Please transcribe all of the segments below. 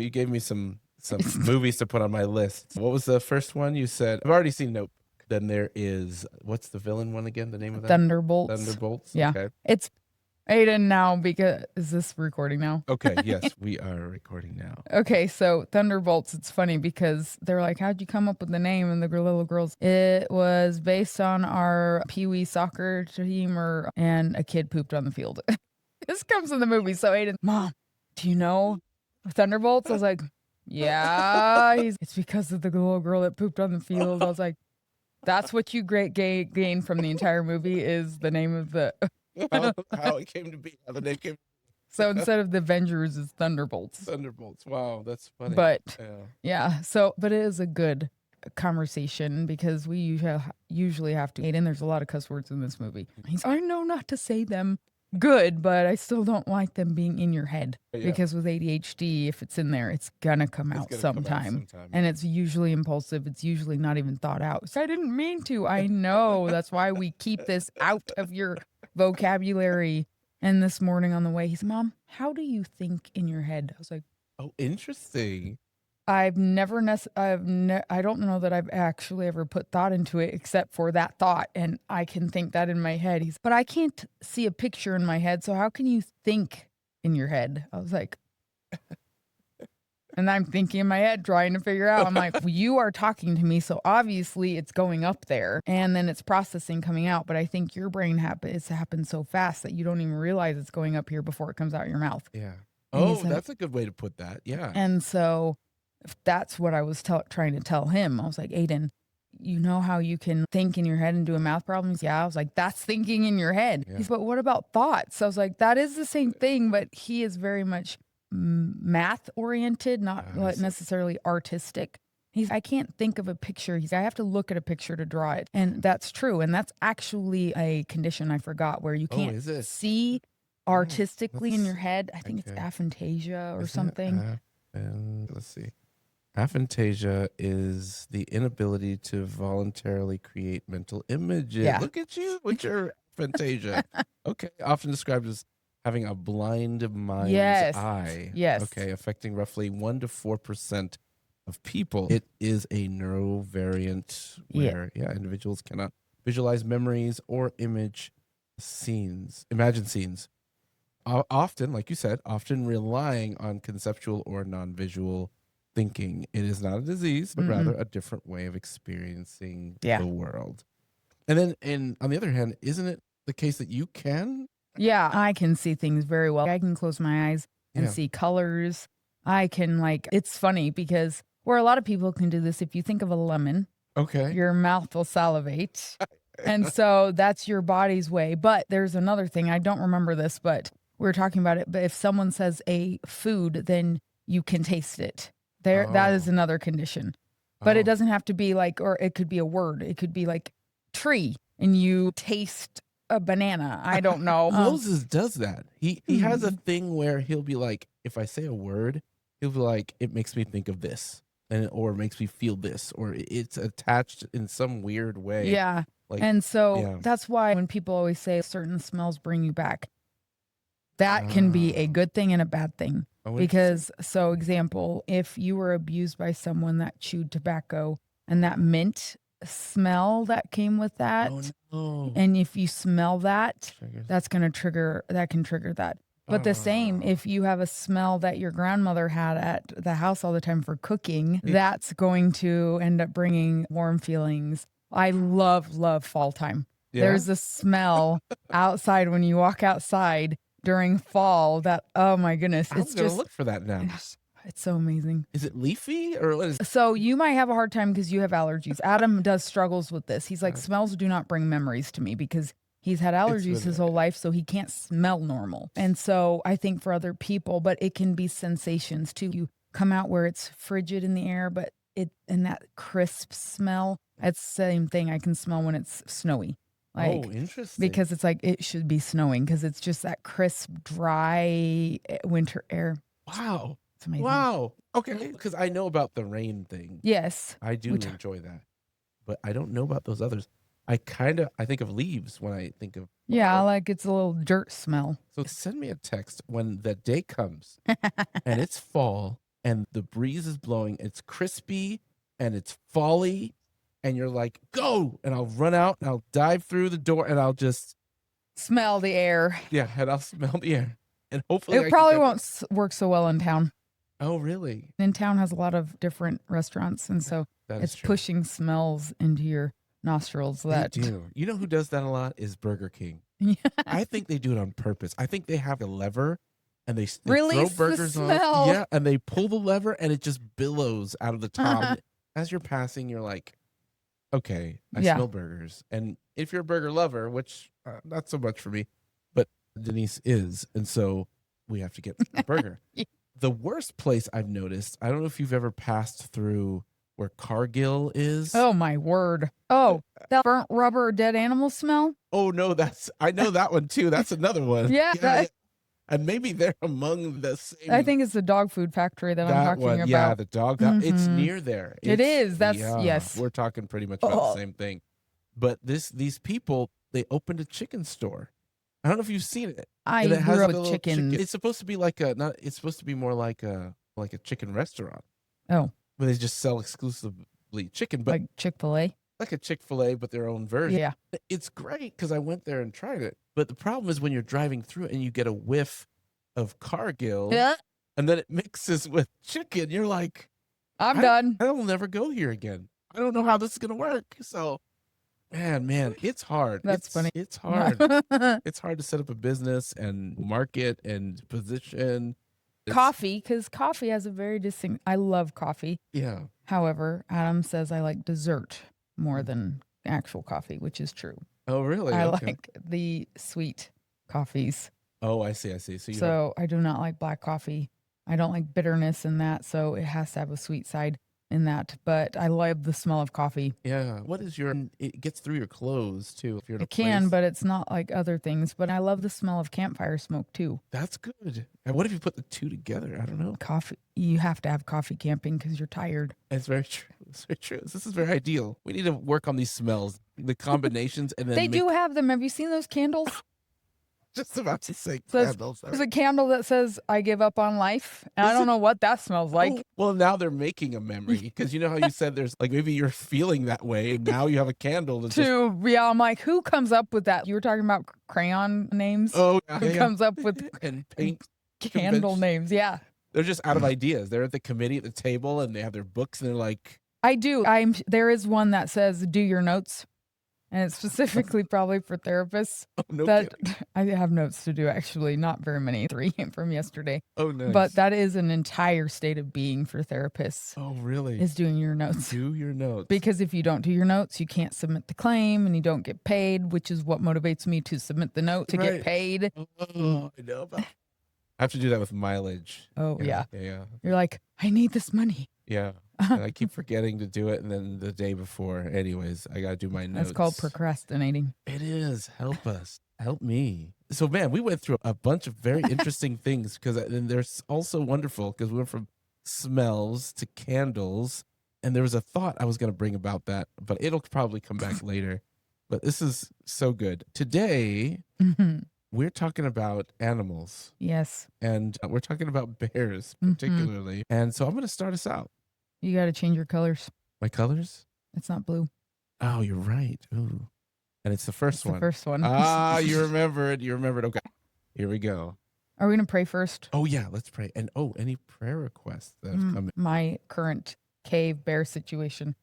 You gave me some movies to put on my list. What was the first one you said? I've already seen Nope. Then there is, what's the villain one again? The name of that? Thunderbolts. Thunderbolts. Yeah. Okay. It's Aiden now because is this recording now? Okay. Yes, we are recording now. Okay, so Thunderbolts, it's funny because they're like, how'd you come up with the name? And the little girls, it was based on our Pee-wee soccer team and a kid pooped on the field. This comes in the movie. So Aiden, Mom, do you know Thunderbolts? I was like, yeah. It's because of the little girl that pooped on the field. I was like, that's what you gain from the entire movie is the name of the... how it came to be. How the name came. So instead of the Avengers, it's Thunderbolts. Thunderbolts. Wow, that's funny. But yeah. So, but it is a good conversation because we usually have to. Aiden, there's a lot of cuss words in this movie. I know not to say them. Good, but I still don't like them being in your head because with ADHD, if it's in there, it's gonna come out sometime. And it's usually impulsive. It's usually not even thought out. So I didn't mean to. I know. That's why we keep this out of your vocabulary. And this morning on the way, he's, Mom, how do you think in your head? I was like, oh, interesting. I don't know that I've actually ever put thought into it except for that thought. And I can think that in my head. But I can't see a picture in my head. So how can you think in your head? I was like, and I'm thinking in my head, trying to figure out. I'm like, well, you are talking to me. So obviously it's going up there and then it's processing coming out. But I think your brain happens so fast that you don't even realize it's going up here before it comes out your mouth. Yeah. Oh, that's a good way to put that. Yeah. And so that's what I was trying to tell him. I was like, Aiden, you know how you can think in your head and do a math problem? Yeah. I was like, that's thinking in your head. Yeah. He's, but what about thoughts? I was like, that is the same thing, but he is very much math oriented, not necessarily artistic. I can't think of a picture. I have to look at a picture to draw it. And that's true. And that's actually a condition I forgot where you can't see artistically in your head. I think it's aphantasia or something. And let's see. Aphantasia is the inability to voluntarily create mental images. Yeah. Look at you with your aphantasia. Okay. Often described as having a blind mind's eye. Yes. Okay. Affecting roughly 1 to 4% of people. It is a neurovariant where individuals cannot visualize memories or imagine scenes. Often, like you said, relying on conceptual or non-visual thinking. It is not a disease, but rather a different way of experiencing the world. And then, on the other hand, isn't it the case that you can? Yeah, I can see things very well. I can close my eyes and see colors. I can it's funny because where a lot of people can do this, if you think of a lemon, your mouth will salivate. And so that's your body's way. But there's another thing. I don't remember this, but we were talking about it. But if someone says a food, then you can taste it. That is another condition. But it doesn't have to be or it could be a word. It could be like tree and you taste a banana. I don't know. Moses does that. He has a thing where he'll be like, if I say a word, he'll be like, it makes me think of this. Or makes me feel this. Or it's attached in some weird way. Yeah. And so that's why when people always say certain smells bring you back, that can be a good thing and a bad thing. Because, so example, if you were abused by someone that chewed tobacco and that mint smell that came with that, and if you smell that, that can trigger that. But the same, if you have a smell that your grandmother had at the house all the time for cooking, that's going to end up bringing warm feelings. I love fall time. Yeah? There's a smell outside when you walk outside during fall that, oh my goodness. I'm going to look for that now. It's so amazing. Is it leafy or what is it? So you might have a hard time because you have allergies. Adam struggles with this. He's like, smells do not bring memories to me because he's had allergies his whole life, so he can't smell normal. And so I think for other people, but it can be sensations too. You come out where it's frigid in the air, but and that crisp smell, it's the same thing I can smell when it's snowy. Interesting. Because it's it should be snowing because it's just that crisp, dry winter air. Wow. It's amazing. Wow. Okay. Because I know about the rain thing. Yes. I do enjoy that. But I don't know about those others. I think of leaves when I think of. Yeah, it's a little dirt smell. So send me a text when the day comes and it's fall and the breeze is blowing. It's crispy and it's folly. And you're like, go. And I'll run out and I'll dive through the door and I'll just smell the air. Yeah, and I'll smell the air. And hopefully it probably won't work so well in town. Oh, really? In town has a lot of different restaurants, and so it's pushing smells into your nostrils. That they do. You know who does that a lot is Burger King. Yeah. I think they do it on purpose. I think they have a lever and they release throw burgers the smell. on. Yeah, and they pull the lever and it just billows out of the top. As you're passing, you're like, okay, I smell burgers. And if you're a burger lover, which not so much for me, but Denise is, and so we have to get a burger. The worst place I've noticed, I don't know if you've ever passed through where Cargill is. Oh, my word. Oh, that burnt rubber or dead animal smell? Oh, no, I know that one too. That's another one. Yeah. And maybe they're among the same. I think it's the dog food factory that I'm talking about. Yeah, the dog. It's near there. It is. Yes. We're talking pretty much about the same thing. But these people, they opened a chicken store. I don't know if you've seen it. I grew up with chicken. It's supposed to be it's supposed to be more like a chicken restaurant. Oh. Where they just sell exclusively chicken. But like Chick-fil-A? Like a Chick-fil-A, but their own version. Yeah. It's great because I went there and tried it. But the problem is when you're driving through it and you get a whiff of Cargill, and then it mixes with chicken, you're like, I'm done. I will never go here again. I don't know how this is going to work. So, man, it's hard. That's funny. It's hard. It's hard to set up a business and market and position. Coffee, because coffee has a very distinct, I love coffee. Yeah. However, Adam says I like dessert more than actual coffee, which is true. Oh, really? I like the sweet coffees. Oh, I see. So I do not like black coffee. I don't like bitterness in that, so it has to have a sweet side in that. But I love the smell of coffee. Yeah. What is it gets through your clothes too. If you're in a It can, but it's not like other things. But I love the smell of campfire smoke too. That's good. And what if you put the two together? I don't know. Coffee. You have to have coffee camping because you're tired. It's very true. It's very true. This is very ideal. We need to work on these smells, the combinations, and then they do have them. Have you seen those candles? Just about to say candles. There's a candle that says "I give up on life," and I don't know what that smells like. Oh, well, now they're making a memory because you know how you said there's like maybe you're feeling that way, and now you have a candle that's I'm like, who comes up with that? You were talking about crayon names. Oh, yeah. Who comes up with and paint candle names? Yeah, they're just out of ideas. They're at the committee at the table, and they have their books, and they're like, I do. There is one that says "Do your notes." And it's specifically probably for therapists. Oh, no kidding. I have notes to do, actually, not very many, 3 from yesterday. Oh, nice. But that is an entire state of being for therapists. Oh, really? Is doing your notes. Do your notes. Because if you don't do your notes, you can't submit the claim and you don't get paid, which is what motivates me to submit the note to get paid. Oh, I know about. I have to do that with mileage. Oh, yeah. You're like, I need this money. Yeah. And I keep forgetting to do it, and then the day before, anyways, I got to do my notes. That's called procrastinating. It is. Help us. Help me. So, man, we went through a bunch of very interesting things because they're also wonderful because we went from smells to candles, and there was a thought I was going to bring about that, but it'll probably come back later. But this is so good. Today, we're talking about animals. Yes. And we're talking about bears particularly. And so I'm going to start us out. You got to change your colors. My colors? It's not blue. Oh, you're right. Ooh. And it's the first one. The first one. You remembered. You remembered. Okay. Here we go. Are we going to pray first? Oh, yeah. Let's pray. And any prayer requests that have come in? My current cave bear situation,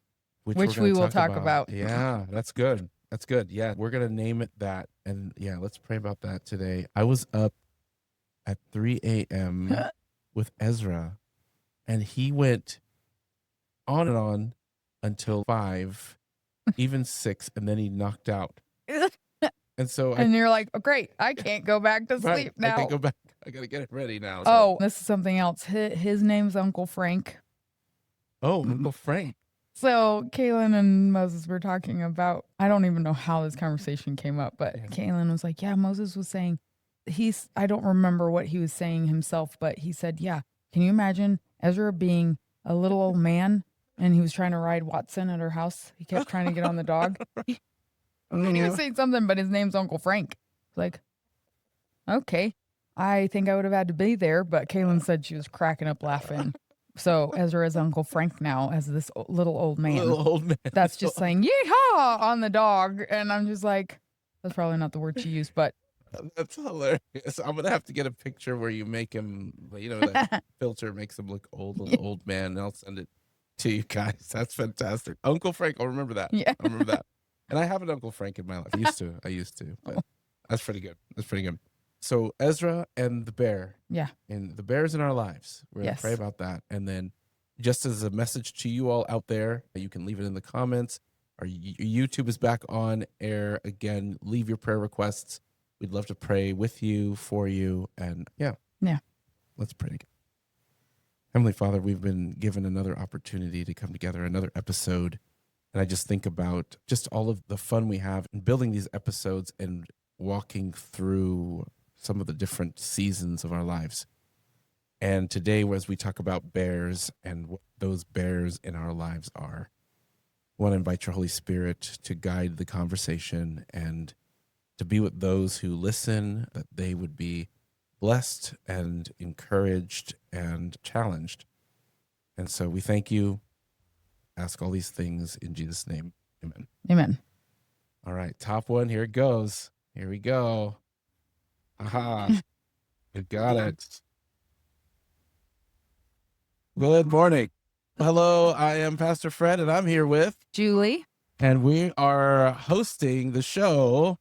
which we will talk about. Yeah, that's good. That's good. Yeah, we're going to name it that. And yeah, let's pray about that today. I was up at 3 a.m. with Ezra, and he went on and on until 5, even 6, and then he knocked out. And so you're like, oh, great, I can't go back to sleep now. I can't go back. I got to get it ready now. So. Oh, this is something else. His name's Uncle Frank. Oh, Uncle Frank. So Kaylin and Moses were talking about, I don't even know how this conversation came up, but Kaylin was like, yeah, Moses was saying, I don't remember what he was saying himself, but he said, yeah, can you imagine Ezra being a little old man and he was trying to ride Watson at her house? He kept trying to get on the dog. He was saying something, but his name's Uncle Frank. Like, okay. I think I would have had to be there, but Kaylin said she was cracking up laughing. So Ezra is Uncle Frank now as this little old man. Little old man. That's just saying yeehaw on the dog. And I'm just like, that's probably not the word she used, but. That's hilarious. I'm going to have to get a picture where you make him, that filter makes him look old, little old man, and I'll send it to you guys. That's fantastic. Uncle Frank, I'll remember that. Yeah. I'll remember that. And I have an Uncle Frank in my life. I used to, but that's pretty good. That's pretty good. So Ezra and the bear. Yeah. And the bear's in our lives. We're going to pray about that. And then just as a message to you all out there, you can leave it in the comments. Our YouTube is back on air again. Leave your prayer requests. We'd love to pray with you, for you, and yeah. Let's pray together. Heavenly Father, we've been given another opportunity to come together, another episode. And I just think about just all of the fun we have in building these episodes and walking through some of the different seasons of our lives. And today, as we talk about bears and what those bears in our lives are, I want to invite your Holy Spirit to guide the conversation and to be with those who listen, that they would be blessed and encouraged and challenged. And so we thank you. Ask all these things in Jesus' name. Amen. Amen. All right, top one. Here it goes. Here we go. Aha. You got it. Good morning. Hello, I am Pastor Fred, and I'm here with Julie. And we are hosting the show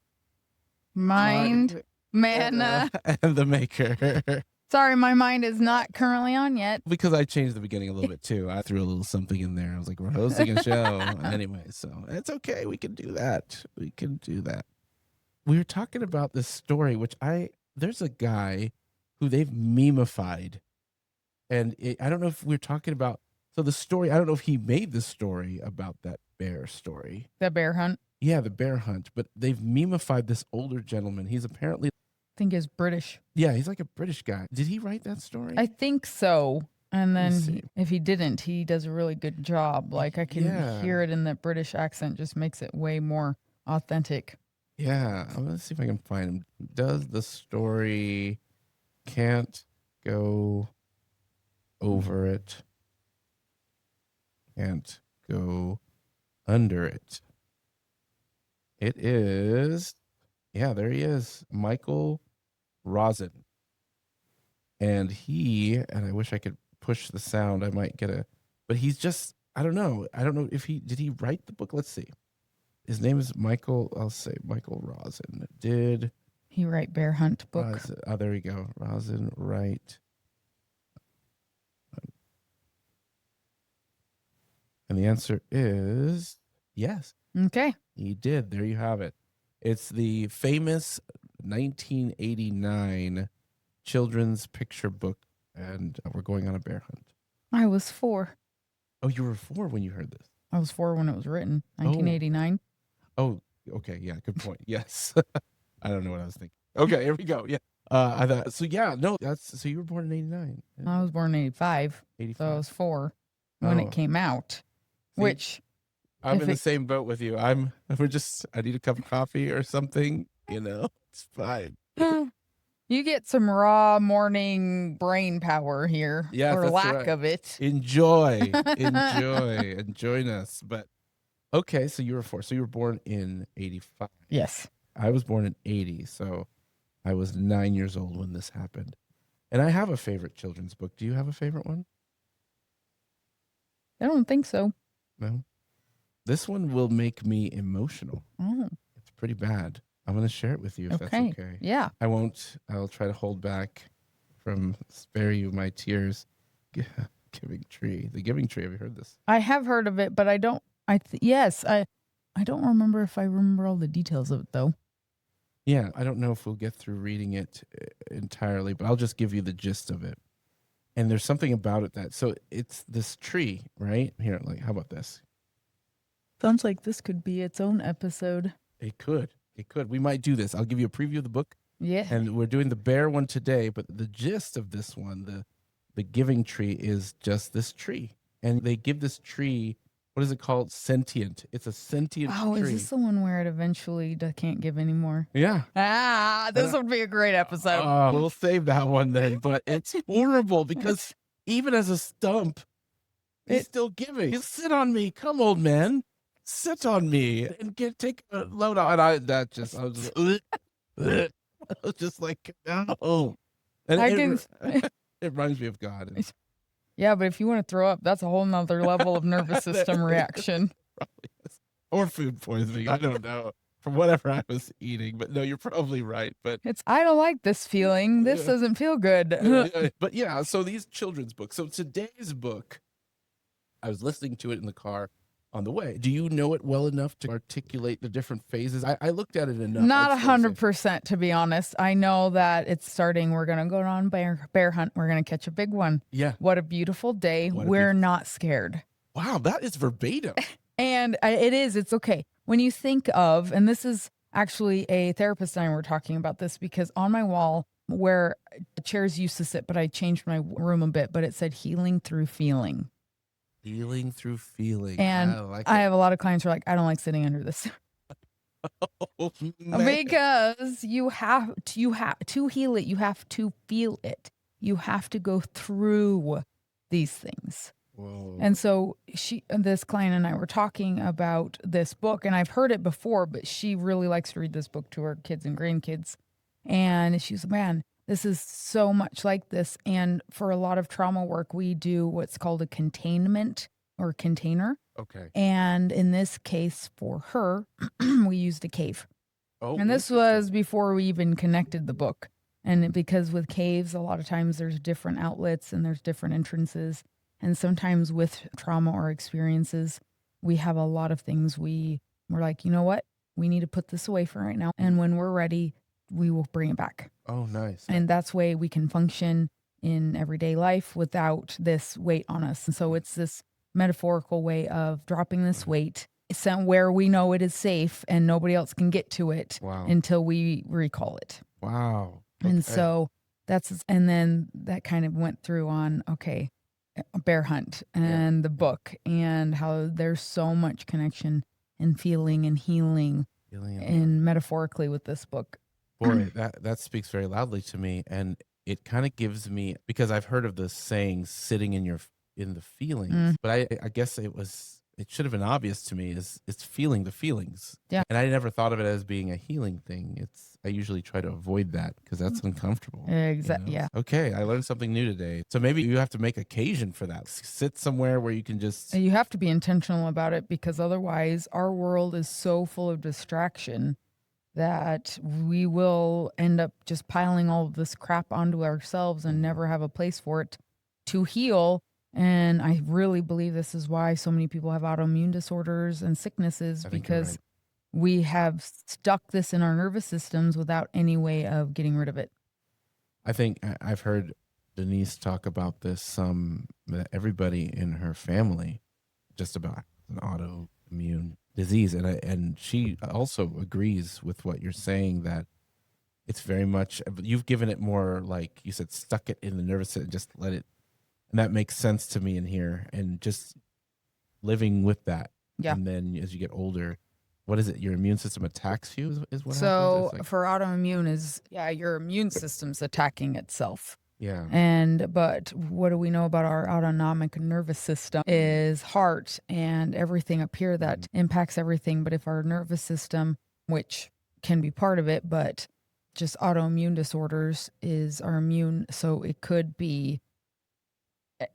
Mind, Manna, and the Maker. Sorry, my mind is not currently on yet. Because I changed the beginning a little bit too. I threw a little something in there. I was like, we're hosting a show. Anyway, so it's okay. We can do that. We can do that. We were talking about this story, which there's a guy who they've memeified. And I don't know if we're talking about, so the story, I don't know if he made the story about that bear story. The bear hunt? Yeah, the bear hunt. But they've memeified this older gentleman. He's apparently, I think he's British. Yeah, he's like a British guy. Did he write that story? I think so. And then if he didn't, he does a really good job. Like I can hear it in that British accent, just makes it way more authentic. Yeah, let's see if I can find him. Does the story can't go over it, can't go under it. It is, there he is, Michael Rosin. And I wish I could push the sound. I might get but he's just, I don't know if did he write the book? Let's see. His name is Michael, I'll say Michael Rosin. Did he write Bear Hunt book? Rosin, there we go. Rosin write. And the answer is yes. Okay. He did. There you have it. It's the famous 1989 children's picture book, and we're going on a bear hunt. I was 4. Oh, you were 4 when you heard this? I was 4 when it was written, 1989. Oh, okay. Yeah, good point. Yes. I don't know what I was thinking. Okay, here we go. Yeah. I thought, so you were born in 89. I was born in 85. 85. So I was 4 when it came out. See, which I'm in the same boat with you. I need a cup of coffee or something, it's fine. You get some raw morning brain power here, or lack of it. Enjoy and join us. But okay, so you were 4. So you were born in 85. Yes. I was born in 80, so I was 9 years old when this happened. And I have a favorite children's book. Do you have a favorite one? I don't think so. No? This one will make me emotional. Oh. It's pretty bad. I'm going to share it with you if that's okay. Yeah. I won't. I'll try to hold back from spare you my tears. Giving Tree. The Giving Tree. Have you heard this? I have heard of it, but I don't. Yes. I don't remember if I remember all the details of it, though. Yeah. I don't know if we'll get through reading it entirely, but I'll just give you the gist of it. And there's something about it so it's this tree, right? Here, how about this? Sounds like this could be its own episode. It could. We might do this. I'll give you a preview of the book. Yeah. And we're doing the bear one today, but the gist of this one, the Giving Tree, is just this tree. And they give this tree, what is it called? Sentient. It's a sentient tree. Oh, is this the one where it eventually can't give anymore? Yeah. This would be a great episode. We'll save that one then. But it's horrible because even as a stump, he's still giving. You sit on me. Come, old man. Sit on me and take a load out. And I was just like, no. And it reminds me of God. Yeah, but if you want to throw up, that's a whole nother level of nervous system reaction. Or food poisoning. I don't know. From whatever I was eating. But no, you're probably right. But I don't like this feeling. This doesn't feel good. But yeah, so these children's books. So today's book, I was listening to it in the car on the way. Do you know it well enough to articulate the different phases? I looked at it enough. Not 100%, to be honest. I know that it's starting. We're going to go on bear hunt. We're going to catch a big one. Yeah. What a beautiful day. We're not scared. Wow, that is verbatim. And it is. It's okay. When you think of, and this is actually a therapist and I were talking about this, because on my wall where the chairs used to sit, but I changed my room a bit, but it said healing through feeling. Healing through feeling. And I have a lot of clients who are like, I don't like sitting under this. Because you have to heal it. You have to feel it. You have to go through these things. Whoa. And so this client and I were talking about this book, and I've heard it before, but she really likes to read this book to her kids and grandkids. And she's like, man, this is so much like this. And for a lot of trauma work, we do what's called a containment or container. Okay. And in this case for her, we used a cave. Oh, and this was before we even connected the book. And because with caves, a lot of times there's different outlets and there's different entrances. And sometimes with trauma or experiences, we have a lot of things we're like, you know what? We need to put this away for right now. And when we're ready, we will bring it back. Oh, nice. And that's way we can function in everyday life without this weight on us. And so it's this metaphorical way of dropping this weight somewhere we know it is safe and nobody else can get to it until we recall it. Wow. Okay. And so and then that kind of went through on, okay, a bear hunt and the book and how there's so much connection and feeling and healing and metaphorically with this book. Boy, that speaks very loudly to me. And it kind of gives me, because I've heard of the saying sitting in the feelings, but I guess it should have been obvious to me it's feeling the feelings. Yeah. And I never thought of it as being a healing thing. I usually try to avoid that because that's uncomfortable. Exactly. You know? Yeah. Okay. I learned something new today. So maybe you have to make occasion for that. Sit somewhere where you can just. You have to be intentional about it because otherwise our world is so full of distraction that we will end up just piling all of this crap onto ourselves and never have a place for it to heal. And I really believe this is why so many people have autoimmune disorders and sicknesses, because we have stuck this in our nervous systems without any way of getting rid of it. I think I've heard Denise talk about this, that everybody in her family just about an autoimmune disease. And she also agrees with what you're saying, that it's very much, you've given it more, like you said, stuck it in the nervous system, just let it. And that makes sense to me in here, and just living with that. Yeah. And then as you get older, what is it? Your immune system attacks you is what happens? So for autoimmune is, your immune system's attacking itself. Yeah. But what do we know about our autonomic nervous system is heart and everything up here that impacts everything. But if our nervous system, which can be part of it, but just autoimmune disorders is our immune. So it could be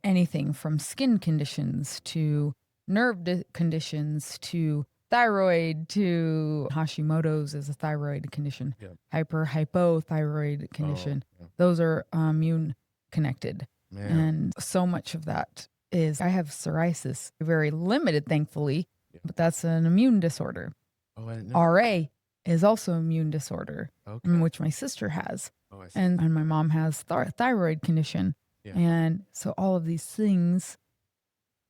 anything from skin conditions to nerve conditions to thyroid to Hashimoto's is a thyroid condition, hypothyroid condition. Those are immune connected. And so much of that is, I have psoriasis, very limited, thankfully, but that's an immune disorder. Oh, I didn't know. RA is also immune disorder, which my sister has. Oh, I see. And my mom has thyroid condition. Yeah. And so all of these things,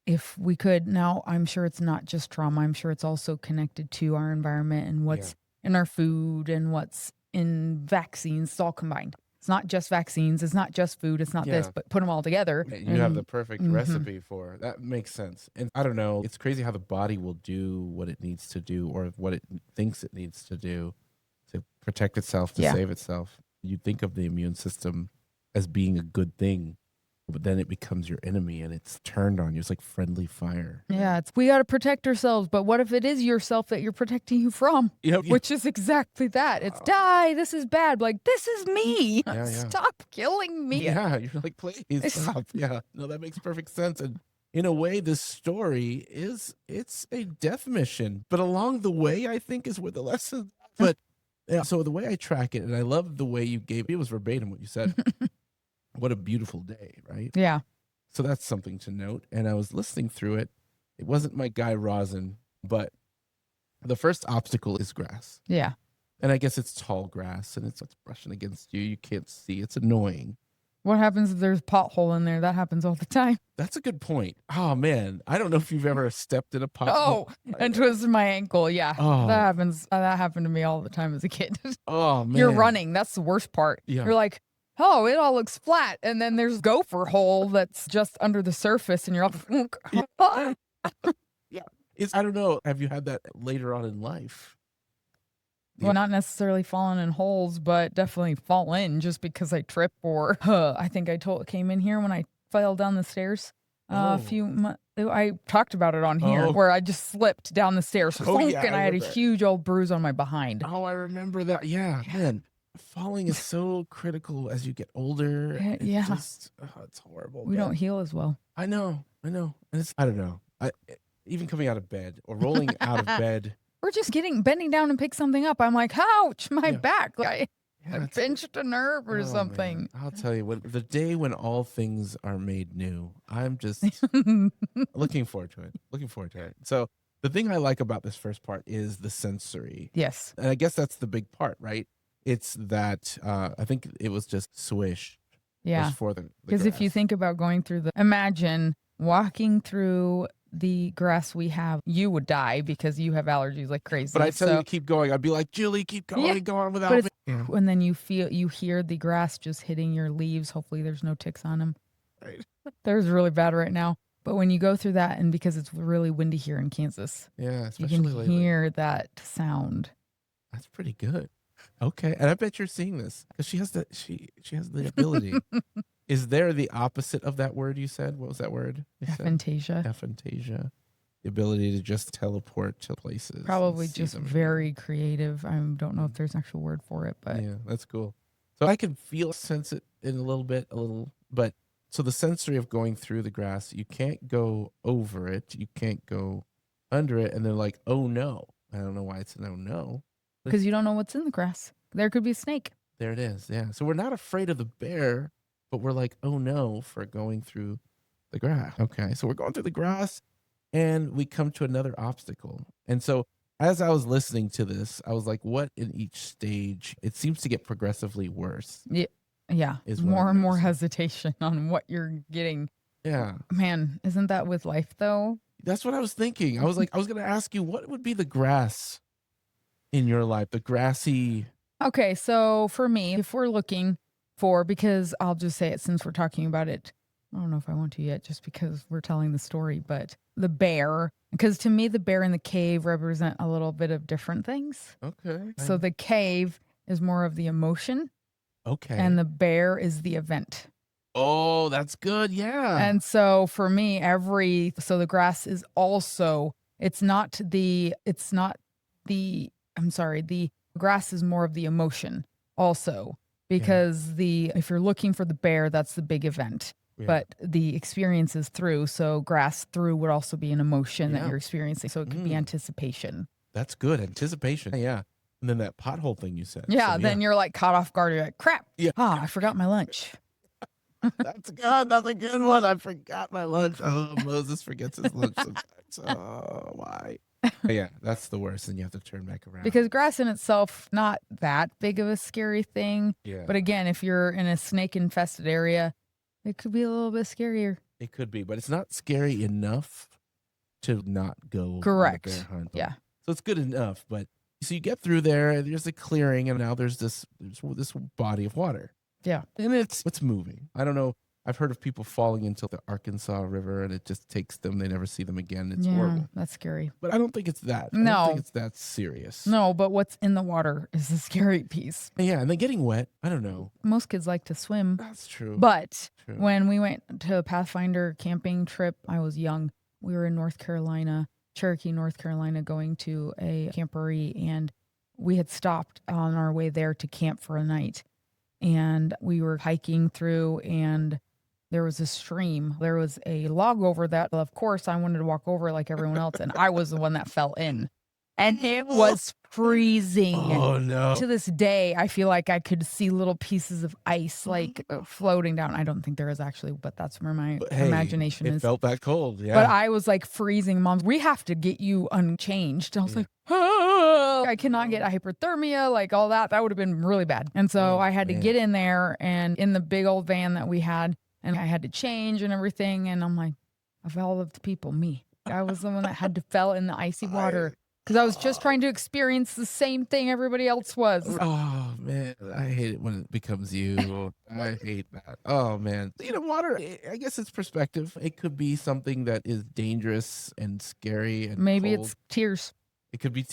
if we could, now I'm sure it's not just trauma. I'm sure it's also connected to our environment and what's in our food and what's in vaccines. It's all combined. It's not just vaccines. It's not just food. It's not this, but put them all together. You have the perfect recipe for that. Makes sense. And I don't know, it's crazy how the body will do what it needs to do, or what it thinks it needs to do to protect itself, to save itself. You think of the immune system as being a good thing. but then it becomes your enemy and it's turned on you. It's like friendly fire. Yeah, we got to protect ourselves. But what if it is yourself that you're protecting you from? Yep. Which is exactly that. It's die. This is bad. Like, this is me. Yeah, Stop killing me. Yeah, you're like, please stop. Yeah, no, that makes perfect sense. And in a way, this story it's a death mission, but along the way, I think is where the lesson. But yeah, so the way I track it, and I love the way you gave it was verbatim what you said. What a beautiful day, right? Yeah. So that's something to note. And I was listening through it. It wasn't my guy rosin, but the first obstacle is grass. Yeah. And I guess it's tall grass and it's brushing against you. You can't see. It's annoying. What happens if there's a pothole in there? That happens all the time. That's a good point. Oh, man. I don't know if you've ever stepped in a pothole. Oh, and twisted my ankle. Yeah. Oh. That happens. That happened to me all the time as a kid. Oh, man. You're running. That's the worst part. Yeah. You're like, oh, it all looks flat. And then there's a gopher hole that's just under the surface. And you're like, yeah. I don't know. Have you had that later on in life? Well, not necessarily falling in holes, but definitely fall in just because I trip or I think I came in here when I fell down the stairs a few months. I talked about it on here where I just slipped down the stairs and I had a huge old bruise on my behind. Oh, I remember that. Yeah, man. Falling is so critical as you get older. Yeah. It's horrible. We don't heal as well. I know. And I don't know. Even coming out of bed or rolling out of bed. Or just bending down and pick something up. I'm like, ouch, my back. Like, I pinched a nerve or something. Man. I'll tell you, the day when all things are made new, I'm just looking forward to it. So the thing I like about this first part is the sensory. Yes. And I guess that's the big part, right? It's that I think it was just swish. Yeah. Because if you think about going through imagine walking through the grass we have, you would die because you have allergies like crazy. But I tell you to keep going. I'd be like, Julie, keep going, go on without me. And then you hear the grass just hitting your leaves. Hopefully there's no ticks on them. Right. There's really bad right now. But when you go through that, and because it's really windy here in Kansas, especially you can hear that sound. That's pretty good. Okay, and I bet you're seeing this because she has the ability. Is there the opposite of that word you said? What was that word? Aphantasia. Aphantasia. The ability to just teleport to places. Probably just very creative. I don't know if there's an actual word for it, but yeah, that's cool. So I can sense it in a little, but so the sensory of going through the grass, you can't go over it, you can't go under it, and they're like, oh no. I don't know why it's an oh no. Because you don't know what's in the grass. There could be a snake. There it is. Yeah. So we're not afraid of the bear, but we're like, oh no, for going through the grass. Okay. So we're going through the grass and we come to another obstacle. And so as I was listening to this, I was like, what in each stage? It seems to get progressively worse. Yeah. Yeah. More and more hesitation on what you're getting. Yeah. Man, isn't that with life though? That's what I was thinking. I was like, I was going to ask you, what would be the grass in your life? The grassy. Okay. So for me, if we're looking because I'll just say it since we're talking about it. I don't know if I want to yet just because we're telling the story, but the bear, because to me, the bear and the cave represent a little bit of different things. Okay. So the cave is more of the emotion. Okay. And the bear is the event. Oh, that's good. Yeah. And so for me, the grass is also, the grass is more of the emotion also. Because if you're looking for the bear, that's the big event. Yeah. But the experience is through. So grass through would also be an emotion that you're experiencing. So it could be anticipation. That's good. Anticipation. Yeah. And then that pothole thing you said. Yeah. So, then you're like caught off guard. You're like, crap. Yeah. I forgot my lunch. That's good. That's a good one. I forgot my lunch. Oh, Moses forgets his lunch sometimes. Oh, why? But yeah, that's the worst. And you have to turn back around. Because grass in itself, not that big of a scary thing. Yeah. But again, if you're in a snake infested area, it could be a little bit scarier. It could be, but it's not scary enough to not go. Correct. On the bear hunt. Yeah. So it's good enough. But so you get through there's a clearing, and now there's this body of water. Yeah. And it's moving. I don't know. I've heard of people falling into the Arkansas River and it just takes them. They never see them again. It's horrible. That's scary. But I don't think it's that. No. I don't think it's that serious. No, but what's in the water is the scary piece. Yeah, and then getting wet, I don't know. Most kids like to swim. That's true. But when we went to a Pathfinder camping trip, I was young. We were in North Carolina, Cherokee, North Carolina, going to a camporee, and we had stopped on our way there to camp for a night. And we were hiking through, and there was a stream. There was a log over that. Of course, I wanted to walk over like everyone else, and I was the one that fell in. And it was freezing. Oh, no. To this day, I feel like I could see little pieces of ice like floating down. I don't think there is actually, but that's where my imagination is. It felt that cold, yeah. But I was like freezing. Mom, we have to get you unchanged. I was like, oh, I cannot get hypothermia, like all that. That would have been really bad. And so I had to get in there and in the big old van that we had, and I had to change and everything. And I'm like, of all of the people, me. I was the one that had to fell in the icy water. Because I was just trying to experience the same thing everybody else was. Oh, man. I hate it when it becomes you. I hate that. Oh, man. You know, water, I guess it's perspective. It could be something that is dangerous and scary. And maybe cold. It's tears. It could be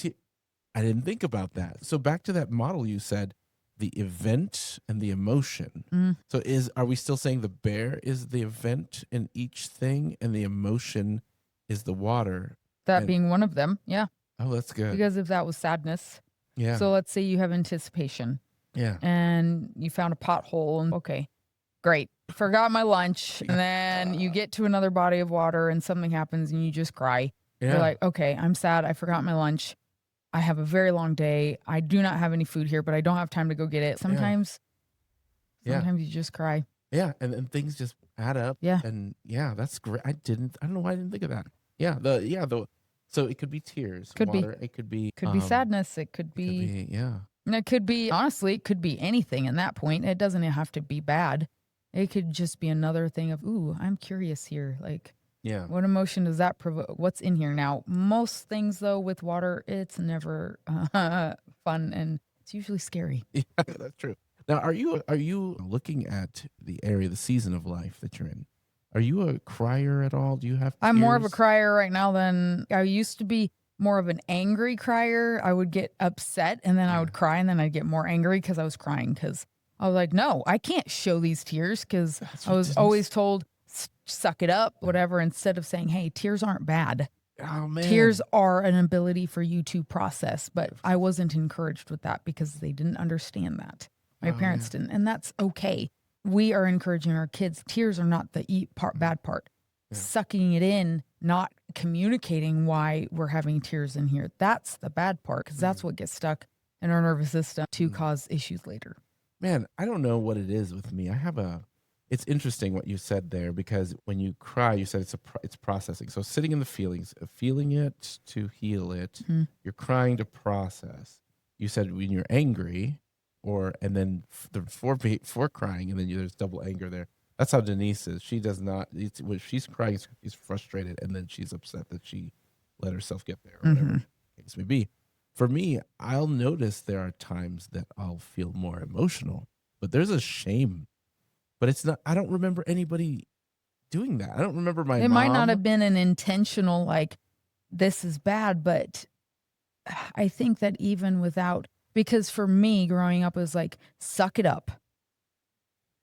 I didn't think about that. So back to that model you said, the event and the emotion. So are we still saying the bear is the event in each thing and the emotion is the water? That being one of them, yeah. Oh, that's good. Because if that was sadness. Yeah. So let's say you have anticipation. Yeah. And you found a pothole and okay, great. Forgot my lunch. And then you get to another body of water and something happens and you just cry. Yeah. You're like, okay, I'm sad. I forgot my lunch. I have a very long day. I do not have any food here, but I don't have time to go get it. Sometimes you just cry. Yeah. And things just add up. Yeah. And yeah, that's great. I don't know why I didn't think of that. Yeah. So it could be tears, water. It could be sadness. It could be And it could be, honestly, it could be anything in that point. It doesn't have to be bad. It could just be another thing of, ooh, I'm curious here. Like, what emotion does that provoke? What's in here? Now, most things though with water, it's never fun and it's usually scary. Yeah, that's true. Now, are you looking at the area, the season of life that you're in? Are you a crier at all? Do you have tears? I'm more of a crier right now than I used to be. More of an angry crier. I would get upset and then I would cry and then I'd get more angry because I was crying because I was like, no, I can't show these tears because I was always told, suck it up, whatever, instead of saying, hey, tears aren't bad. Oh, man. Tears are an ability for you to process, but I wasn't encouraged with that because they didn't understand that. My parents didn't, and that's okay. We are encouraging our kids. Tears are not the bad part. Yeah. Sucking it in, not communicating why we're having tears in here. That's the bad part because that's what gets stuck in our nervous system to cause issues later. Man, I don't know what it is with me. It's interesting what you said there because when you cry, you said it's processing. So sitting in the feelings, feeling it to heal it, you're crying to process. You said when you're angry, and then for crying, and then there's double anger there. That's how Denise is. She does not. When she's crying, she's frustrated, and then she's upset that she let herself get there, or whatever the case may be. For me, I'll notice there are times that I'll feel more emotional, but there's a shame. But it's not. I don't remember anybody doing that. I don't remember my mom. It might not have been an intentional like, this is bad, but I think that even without. Because for me, growing up, it was like, suck it up.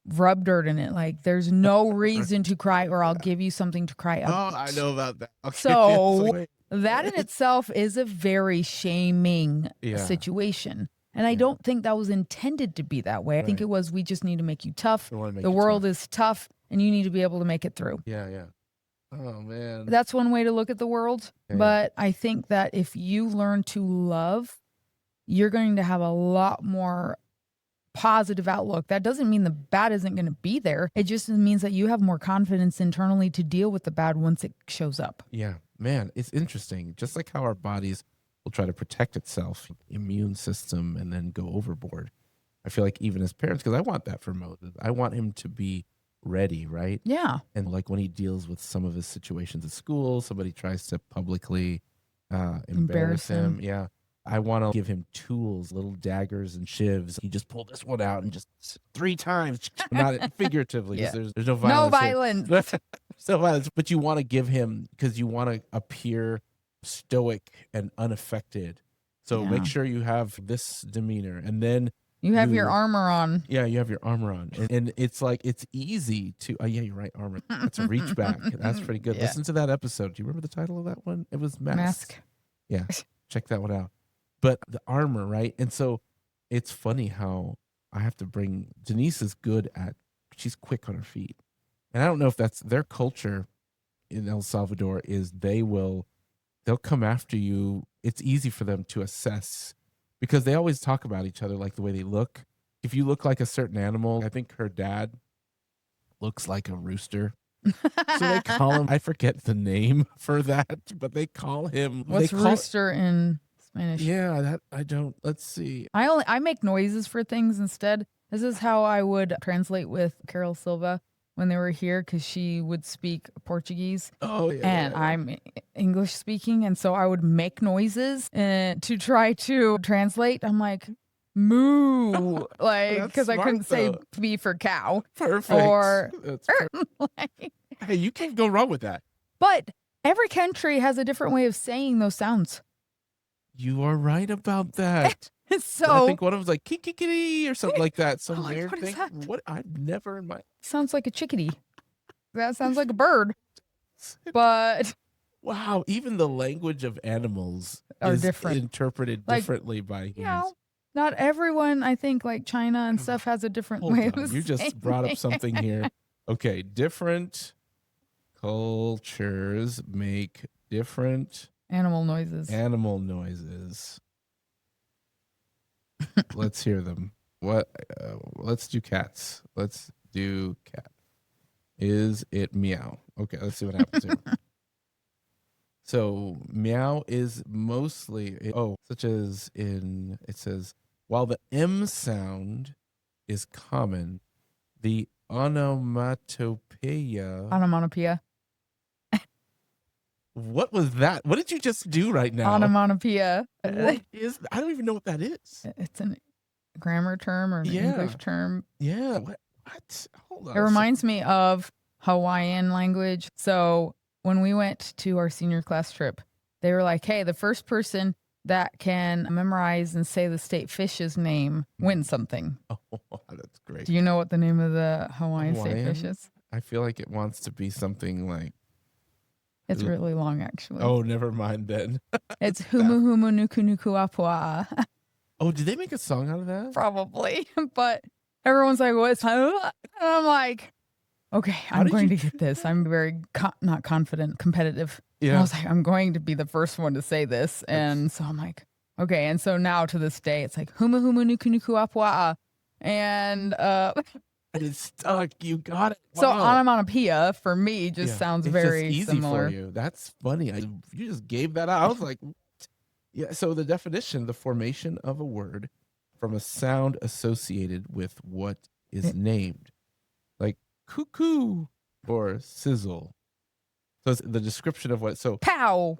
Rub dirt in it. Like, there's no reason to cry or I'll give you something to cry about. Oh, I know about that. Okay. So that in itself is a very shaming situation. And I don't think that was intended to be that way. I think it was, we just need to make you tough. The world is tough and you need to be able to make it through. Yeah, yeah. Oh, man. That's one way to look at the world. Yeah. But I think that if you learn to love, you're going to have a lot more positive outlook. That doesn't mean the bad isn't going to be there. It just means that you have more confidence internally to deal with the bad once it shows up. Yeah, man, it's interesting. Just like how our bodies will try to protect itself, immune system, and then go overboard. I feel like even as parents, because I want that for Moses. I want him to be ready, right? Yeah. And like when he deals with some of his situations at school, somebody tries to publicly embarrass him. Yeah. I want to give him tools, little daggers and shivs. He just pulled this one out and just 3 times, not figuratively, because there's no violence. No violence. No violence, but you want to give him, because you want to appear stoic and unaffected. So make sure you have this demeanor, and then you have your armor on. Yeah, you have your armor on. And it's like, it's easy to, yeah, you're right, armor. That's a reach back. That's pretty good. Listen to that episode. Do you remember the title of that one? It was Mask. Yeah, check that one out. But the armor, right? And so it's funny how I have to bring, Denise is good at, she's quick on her feet. And I don't know if that's their culture in El Salvador, is they'll come after you. It's easy for them to assess, because they always talk about each other, like the way they look. If you look like a certain animal, I think her dad looks like a rooster. So they call him, I forget the name for that, but they call him. What's rooster in Spanish? Yeah, that I don't, let's see. I make noises for things instead. This is how I would translate with Carol Silva when they were here, because she would speak Portuguese. Oh, yeah. And I'm English speaking. And so I would make noises to try to translate. I'm like, moo, like, because I couldn't say B for cow. Perfect. Or, like, hey, you can't go wrong with that. But every country has a different way of saying those sounds. You are right about that. So I think one of them's like kikikiri or something like that. Some weird what thing. Is that? What I've never in my sounds like a chickadee. That sounds like a bird. But wow, even the language of animals is different, interpreted differently by humans. Not everyone, I think, like China and stuff, has a different way of You just brought up something here. Okay, different cultures make different animal noises. Let's hear them. What? Let's do cats. Let's do cat. Is it meow? Okay, let's see what happens here. So meow is mostly, such as in, it says, while the M sound is common, the onomatopoeia. What was that? What did you just do right now? Onomatopoeia. What is? I don't even know what that is. It's a grammar term or an English term. Yeah. What? Hold on. It reminds me of Hawaiian language. So when we went to our senior class trip, they were like, hey, the first person that can memorize and say the state fish's name wins something. Oh, that's great. Do you know what the name of the Hawaiian state fish is? I feel like it wants to be something like, it's really long, actually. Oh, never mind then. It's humu humu nuku nuku apua. Oh, did they make a song out of that? Probably. But everyone's like, what's and I'm like, okay, I'm going to get this. I'm very not confident, competitive. Yeah. And I was like, I'm going to be the first one to say this. And so I'm like, okay. And so now to this day, it's like humu humu nuku nuku apua. And and it's stuck. You got it. Wow. So onomatopoeia for me just sounds very easy similar. For you. That's funny. You just gave that out. I was like, what? Yeah. So the definition, the formation of a word from a sound associated with what is named, like cuckoo or sizzle. So it's the description of what. So pow.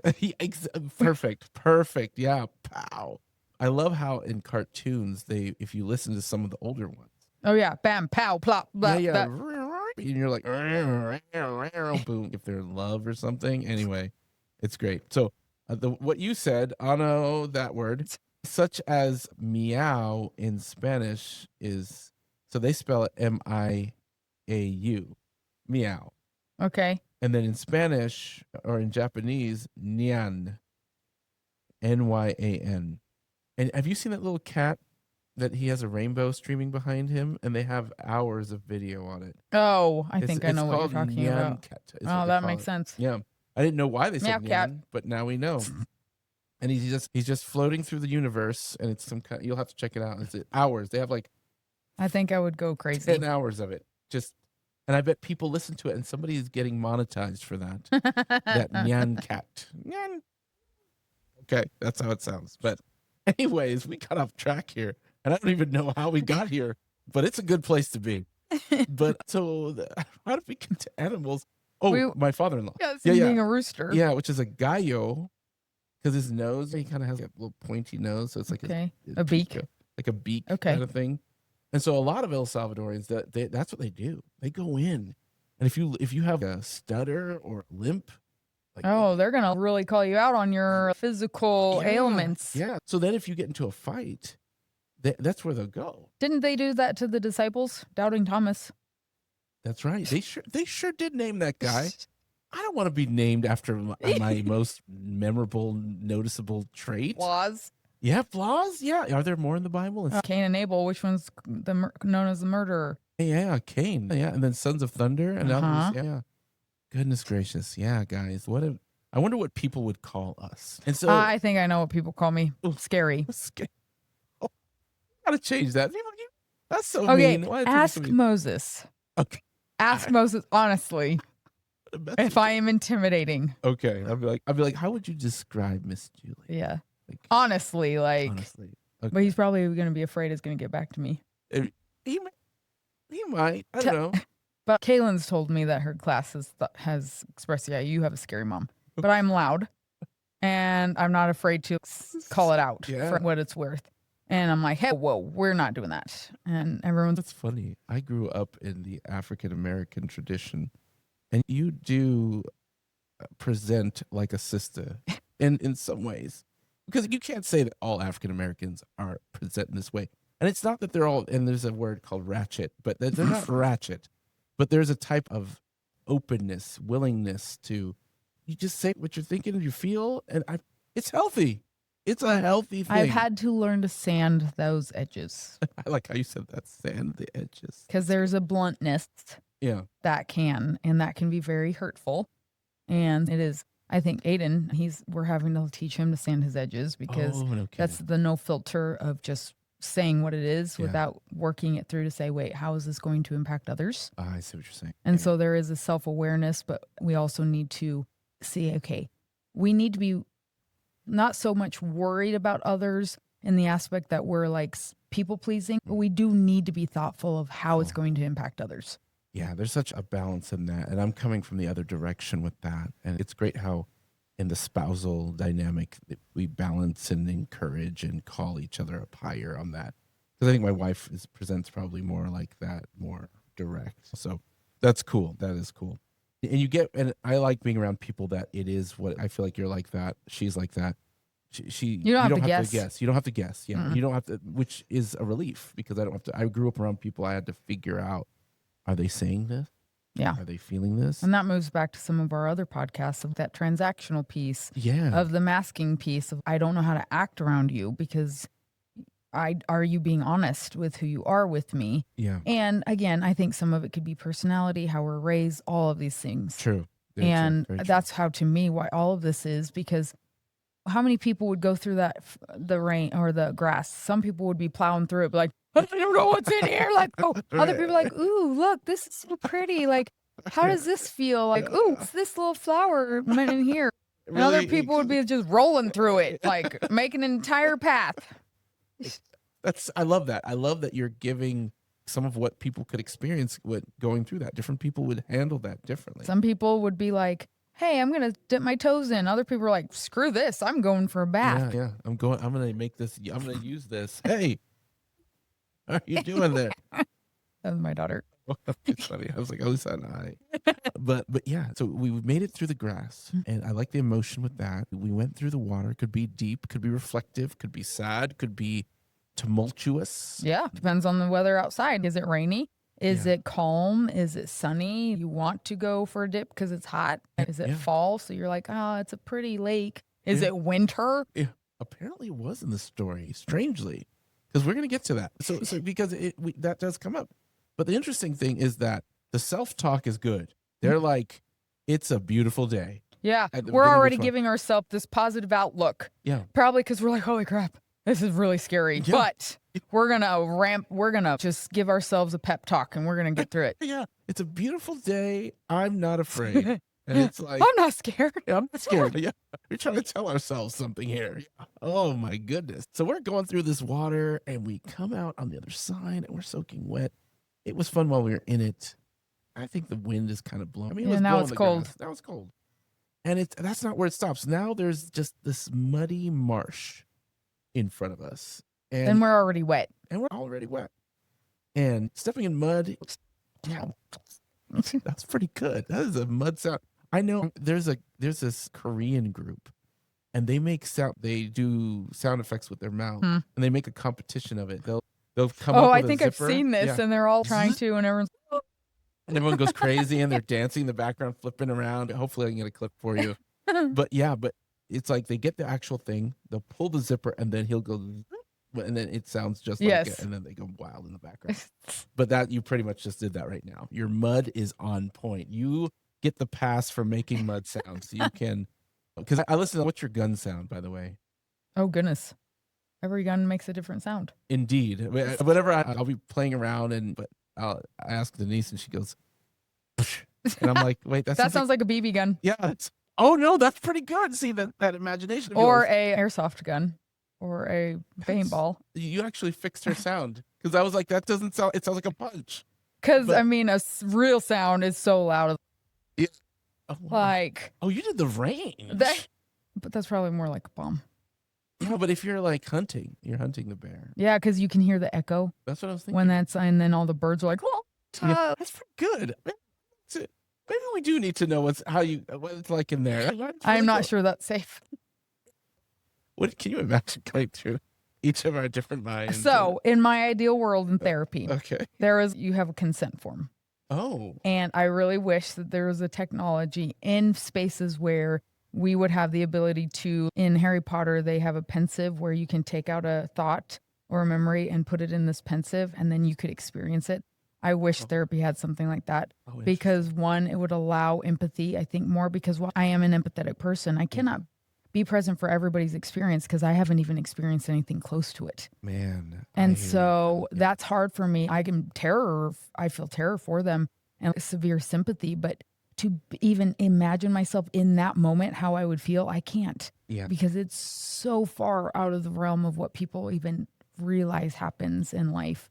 Perfect. Yeah, pow. I love how in cartoons if you listen to some of the older ones. Oh yeah, bam, pow, plop, blah, yeah. And you're like, boom, if they're in love or something. Anyway, it's great. So what you said, ano, that word, such as meow in Spanish is, so they spell it M-I-A-U, meow. Okay. And then in Spanish or in Japanese, nyan, N-Y-A-N. And have you seen that little cat that he has a rainbow streaming behind him, and they have hours of video on it? Oh, I think I know what you're talking about. Cat, oh, that makes sense. Yeah, I didn't know why they said Meow cat, but now we know. And he's just floating through the universe, and it's some kind. You'll have to check it out. It's hours. They have like, I think I would go crazy. 10 hours of it. And I bet people listen to it, and somebody is getting monetized for that. That nyan cat. Nyan. Okay, that's how it sounds. But anyways, we got off track here. And I don't even know how we got here, but it's a good place to be. But so how did we get to animals? Oh, my father-in-law. Being a rooster. Yeah, which is a gallo, because his nose, he kind of has a little pointy nose, so it's like a beak, like a beak kind of thing. And so a lot of El Salvadorians, that's what they do. They go in, and if you have a stutter or a limp, they're gonna really call you out on your physical ailments. Yeah. So then if you get into a fight, that's where they'll go. Didn't they do that to the disciples, doubting Thomas? That's right. They sure did name that guy. I don't want to be named after my most memorable, noticeable trait. Flaws. Yeah, flaws. Yeah. Are there more in the Bible? Cain and Abel. Which one's known as the murderer? Yeah, Cain. Yeah, and then Sons of Thunder and others. Yeah. Goodness gracious. Yeah, guys. I wonder what people would call us. And so I think I know what people call me. Scary. Oh, gotta change that. That's so mean. Why ask Moses. Okay. Ask Moses honestly. If I am intimidating. Okay. I'll be like, how would you describe Miss Julie? Yeah. Honestly. Okay. But he's probably going to be afraid it's going to get back to me. He might. I don't know. But Kaylin's told me that her class has expressed, you have a scary mom. But I'm loud. And I'm not afraid to call it out for what it's worth. And I'm like, hey, whoa, we're not doing that. And everyone's... That's funny. I grew up in the African-American tradition. And you do present like a sister in some ways. Because you can't say that all African-Americans are present in this way. And it's not that they're all, and there's a word called ratchet, but they're not ratchet. But there's a type of openness, willingness to, you just say what you're thinking and you feel, and it's healthy. It's a healthy thing. I've had to learn to sand those edges. I like how you said that, sand the edges. Because there's a bluntness that can be very hurtful. And it is, I think Aiden, we're having to teach him to sand his edges because that's the no filter of just saying what it is without working it through to say, wait, how is this going to impact others? I see what you're saying. And so there is a self-awareness, but we also need to see, okay, we need to be not so much worried about others in the aspect that we're like people pleasing, but we do need to be thoughtful of how it's going to impact others. Yeah, there's such a balance in that. And I'm coming from the other direction with that. And it's great how in the spousal dynamic, we balance and encourage and call each other up higher on that. Because I think my wife presents probably more like that, more direct. So that's cool. That is cool. And I like being around people that it is what I feel like you're like that. She's like that. You don't have to guess. You don't have to guess. Yeah. Mm-hmm. You don't have to, which is a relief because I don't have to. I grew up around people I had to figure out, are they saying this? Yeah. Are they feeling this? And that moves back to some of our other podcasts of that transactional piece. Yeah. Of the masking piece of I don't know how to act around you because are you being honest with who you are with me? Yeah. And again, I think some of it could be personality, how we're raised, all of these things. True. And that's how, to me, why all of this is, because how many people would go through the rain or the grass? Some people would be plowing through it, be like, I don't know what's in here. Like, other people are like, ooh, look, this is so pretty. Like, how does this feel? Like, ooh, it's this little flower went in here. And other people would be just rolling through it, like making an entire path. I love that. I love that you're giving some of what people could experience with going through that. Different people would handle that differently. Some people would be like, hey, I'm going to dip my toes in. Other people are like, screw this. I'm going for a bath. Yeah. I'm going to use this. Hey, how are you doing there? That was my daughter. It's funny. I was like, oh, it's not I. But yeah, so we made it through the grass, and I like the emotion with that. We went through the water. Could be deep, could be reflective, could be sad, could be tumultuous. Yeah, depends on the weather outside. Is it rainy? Is it calm? Is it sunny? You want to go for a dip because it's hot? Is it fall? So you're like, oh, it's a pretty lake. Is it winter? Yeah. Apparently it was in the story, strangely, because we're going to get to that. So because that does come up. But the interesting thing is that the self-talk is good. They're like, it's a beautiful day. Yeah. We're already giving ourselves this positive outlook. Yeah. Probably because we're like, holy crap, this is really scary. Yeah. But we're going to just give ourselves a pep talk and we're going to get through it. Yeah. It's a beautiful day. I'm not afraid. And it's like, I'm not scared. Yeah, I'm not scared. Yeah. We're trying to tell ourselves something here. Oh my goodness. So we're going through this water and we come out on the other side and we're soaking wet. It was fun while we were in it. I think the wind is kind of blowing. I mean, now it's cold. Now it's cold. And that's not where it stops. Now there's just this muddy marsh in front of us. And we're already wet. And stepping in mud, that's pretty good. That is a mud sound. I know there's this Korean group, and they do sound effects with their mouth, and they make a competition of it. They'll come up with I a think zipper. I've seen this, and they're all trying to, and everyone goes crazy, and they're dancing in the background, flipping around. Hopefully I can get a clip for you. But it's like they get the actual thing, they'll pull the zipper, and then he'll go, and then it sounds just like it, and then they go wild in the background. But that, you pretty much just did that right now. Your mud is on point. You get the pass for making mud sounds. You can, because I listen to, what's your gun sound, by the way? Oh, goodness. Every gun makes a different sound. Indeed. Whenever I'll be playing around, but I'll ask Denise, and she goes, and I'm like, wait, that sounds like a BB gun. Yeah. Oh, no, that's pretty good. See, that imagination. Or a airsoft gun. Or a paintball. You actually fixed her sound. Because I was like, that doesn't sound, it sounds like a punch. Because, I mean, a real sound is so loud. Yeah. Oh, you did the range. But that's probably more like a bomb. Yeah, but if you're like hunting, you're hunting the bear. Yeah, because you can hear the echo. That's what I was thinking. And then all the birds are like, oh, that's pretty good. Maybe we do need to know what it's like in there. I'm not sure that's safe. What can you imagine going through each of our different minds? So, in my ideal world in therapy, you have a consent form. Oh. And I really wish that there was a technology in spaces where we would have the ability to, in Harry Potter, they have a pensive where you can take out a thought or a memory and put it in this pensive, and then you could experience it. I wish therapy had something like that because, one, it would allow empathy, I think, more because I am an empathetic person. I cannot be present for everybody's experience because I haven't even experienced anything close to it. Man. And so that's hard for me. I feel terror for them and severe sympathy, but to even imagine myself in that moment, how I would feel, I can't. Yeah. Because it's so far out of the realm of what people even realize happens in life.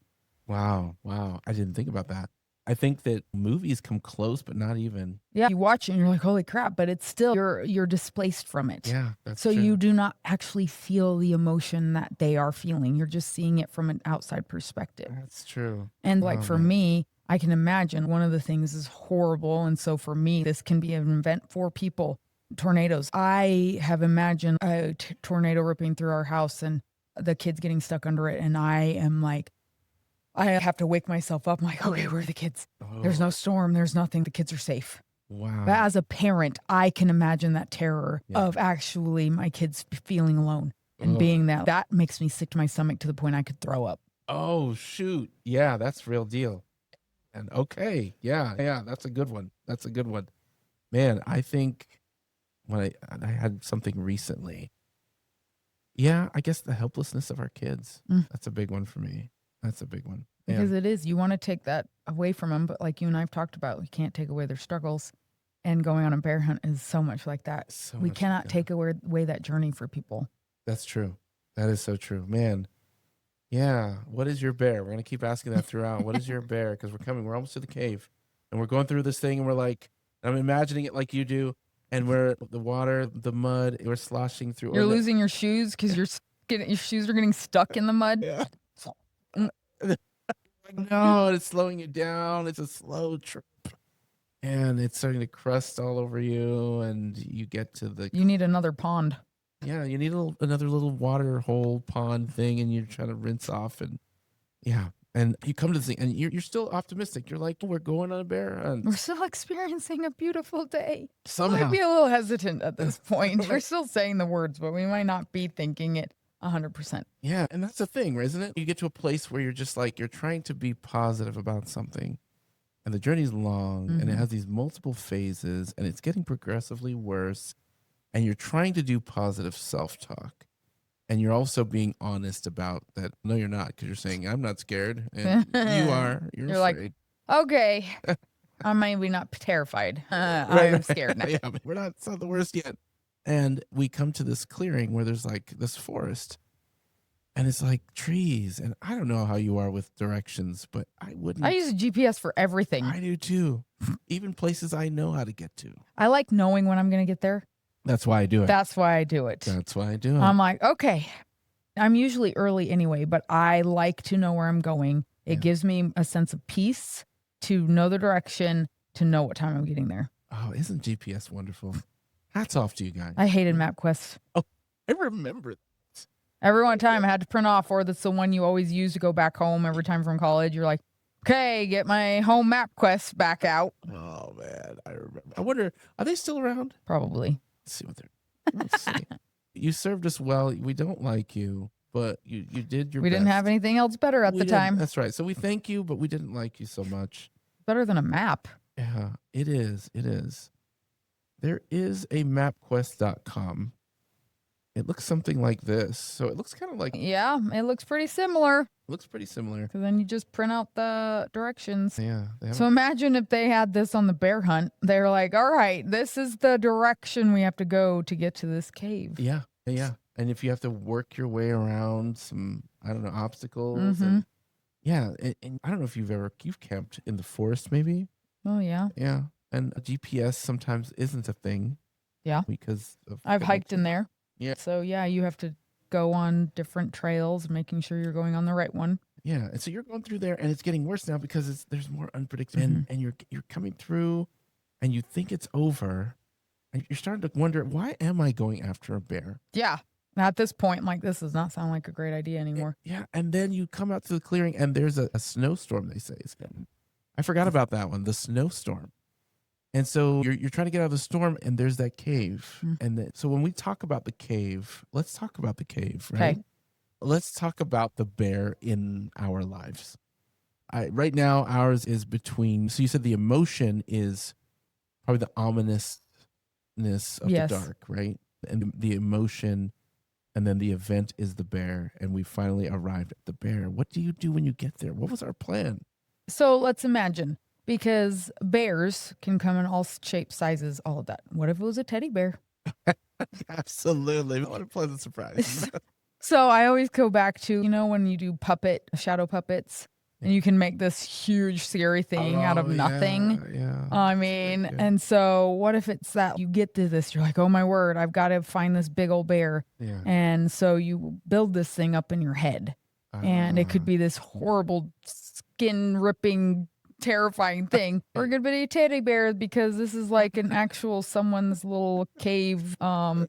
Wow. I didn't think about that. I think that movies come close, but not even. Yeah, you watch it and you're like, holy crap, but it's still, you're displaced from it. Yeah, that's so true. You do not actually feel the emotion that they are feeling. You're just seeing it from an outside perspective. That's true. And for me, I can imagine one of the things is horrible. And so for me, this can be an event for people. Tornadoes. I have imagined a tornado ripping through our house and the kids getting stuck under it. And I am like, I have to wake myself up. I'm like, okay, where are the kids? Oh. There's no storm. There's nothing. The kids are safe. Wow. But as a parent, I can imagine that terror of actually my kids feeling alone and being that. That makes me sick to my stomach to the point I could throw up. Oh, shoot. Yeah, that's real deal. And okay. Yeah, that's a good one. Man, I think when I had something recently. Yeah, I guess the helplessness of our kids. That's a big one for me. That's a big one. Because it is. You want to take that away from them, but like you and I have talked about, we can't take away their struggles. And going on a bear hunt is so much like that. We cannot take away that journey for people. That's true. That is so true. Man, yeah. What is your bear? We're going to keep asking that throughout. What is your bear? Because we're almost to the cave. And we're going through this thing, and we're like, I'm imagining it like you do. And we're the water, the mud, we're sloshing through. You're losing your shoes because your shoes are getting stuck in the mud. Yeah. No, it's slowing you down. It's a slow trip. And it's starting to crust all over you, and you get to You need another pond. Yeah, you need another little water hole pond thing, and you're trying to rinse off, and and you come to this thing, and you're still optimistic. You're like, we're going on a bear hunt. We're still experiencing a beautiful day. Somehow. I might be a little hesitant at this point. We're still saying the words, but we might not be thinking it 100%. Yeah, and that's the thing, isn't it? You get to a place where you're just like, you're trying to be positive about something, and the journey's long, and it has these multiple phases, and it's getting progressively worse, and you're trying to do positive self-talk, and you're also being honest about that. No, you're not, because you're saying, I'm not scared, and you are. You're afraid. Like, okay, I'm maybe not terrified. I'm scared now. Yeah, but it's not the worst yet. And we come to this clearing where there's like this forest. And it's like trees. And I don't know how you are with directions, but I wouldn't. I use a GPS for everything. I do too. Even places I know how to get to. I like knowing when I'm going to get there. That's why I do it. That's why I do it. That's why I do it. I'm like, okay. I'm usually early anyway, but I like to know where I'm going. It gives me a sense of peace to know the direction, to know what time I'm getting there. Oh, isn't GPS wonderful? Hats off to you guys. I hated MapQuest. Oh, I remember that. Every one time I had to print off, or that's the one you always use to go back home every time from college. You're like, okay, get my home MapQuest back out. Oh, man. I remember. I wonder, are they still around? Probably. Let's see. You served us well. We don't like you, but you did your best. We didn't have anything else better at the time. That's right. So we thank you, but we didn't like you so much. Better than a map. Yeah, it is. It is. There is a mapquest.com. It looks something like this. So it looks kind of like... Yeah, it looks pretty similar. Looks pretty similar. Because then you just print out the directions. Yeah. So imagine if they had this on the bear hunt. They're like, all right, this is the direction we have to go to get to this cave. Yeah. Yeah. And if you have to work your way around some, I don't know, obstacles. And yeah. And I don't know if you've camped in the forest maybe. Oh, yeah. Yeah. And a GPS sometimes isn't a thing. Yeah. Because of I've hiked in there. Yeah. So yeah, you have to go on different trails, making sure you're going on the right one. Yeah. And so you're going through there and it's getting worse now because there's more unpredictable and you're coming through and you think it's over and you're starting to wonder, why am I going after a bear? Yeah. At this point, I'm like, this does not sound like a great idea anymore. Yeah. And then you come out to the clearing and there's a snowstorm, they say. I forgot about that one, the snowstorm. And so you're trying to get out of the storm and there's that cave. And so when we talk about the cave, let's talk about the cave, right? Okay. Let's talk about the bear in our lives. Right now, ours is between, so you said the emotion is probably the ominousness of the dark, right? And the emotion, and then the event is the bear, and we finally arrived at the bear. What do you do when you get there? What was our plan? So let's imagine. Because bears can come in all shapes, sizes, all of that. What if it was a teddy bear? Absolutely. What a pleasant surprise. So I always go back to, when you do shadow puppets, and you can make this huge, scary thing out of nothing. Yeah. I mean, and so what if it's that you get to this, you're like, oh my word, I've got to find this big old bear. Yeah. And so you build this thing up in your head. And it could be this horrible, skin-ripping, terrifying thing, or it could be a teddy bear because this is like an actual someone's little cave cabin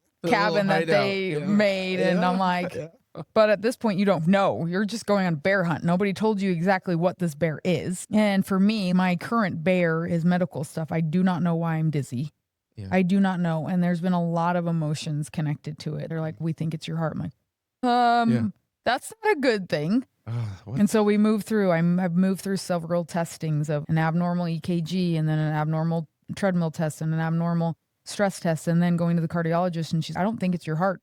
that they made. And I'm like, but at this point you don't know, you're just going on a bear hunt. Nobody told you exactly what this bear is. And for me, my current bear is medical stuff. I do not know why I'm dizzy. I do not know. And there's been a lot of emotions connected to it. They're like, we think it's your heart. I'm like, that's not a good thing. And so we move through. I've moved through several testings of an abnormal EKG and then an abnormal treadmill test and an abnormal stress test and then going to the cardiologist and she's, I don't think it's your heart.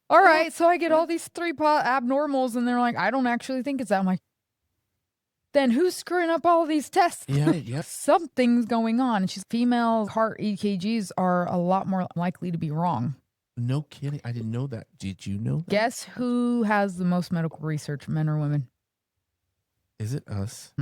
All right. So I get all these 3 abnormals and they're like, I don't actually think it's that. I'm like, then who's screwing up all these tests? Yeah. Something's going on. And she's female heart EKGs are a lot more likely to be wrong. No kidding. I didn't know that. Did you know that? Guess who has the most medical research, men or women? Is it us?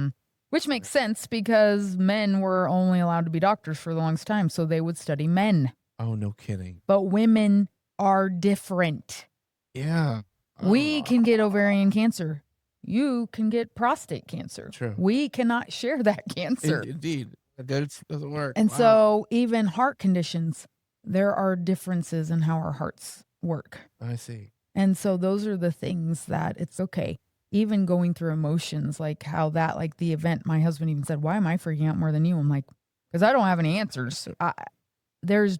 Which makes sense because men were only allowed to be doctors for the longest time, so they would study men. Oh, no kidding. But women are different. Yeah. We can get ovarian cancer. You can get prostate cancer. True. We cannot share that cancer. Indeed. That doesn't work. And so even heart conditions, there are differences in how our hearts work. I see. And so those are the things that it's okay. Even going through emotions, like how that, like the event, my husband even said, why am I freaking out more than you? I'm like, because I don't have any answers.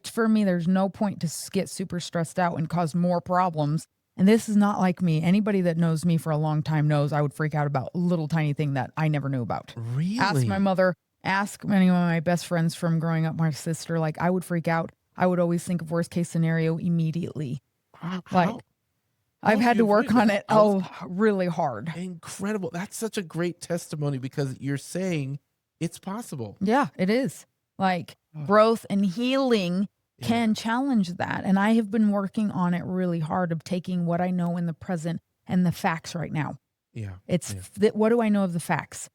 For me, there's no point to get super stressed out and cause more problems. And this is not like me. Anybody that knows me for a long time knows I would freak out about a little tiny thing that I never knew about. Really? Ask my mother, ask any of my best friends from growing up, my sister, like I would freak out. I would always think of worst case scenario immediately. I've had to work on it really hard. Incredible. That's such a great testimony because you're saying it's possible. Yeah, it is. Like growth and healing can challenge that. And I have been working on it really hard of taking what I know in the present and the facts right now. What do I know of the facts?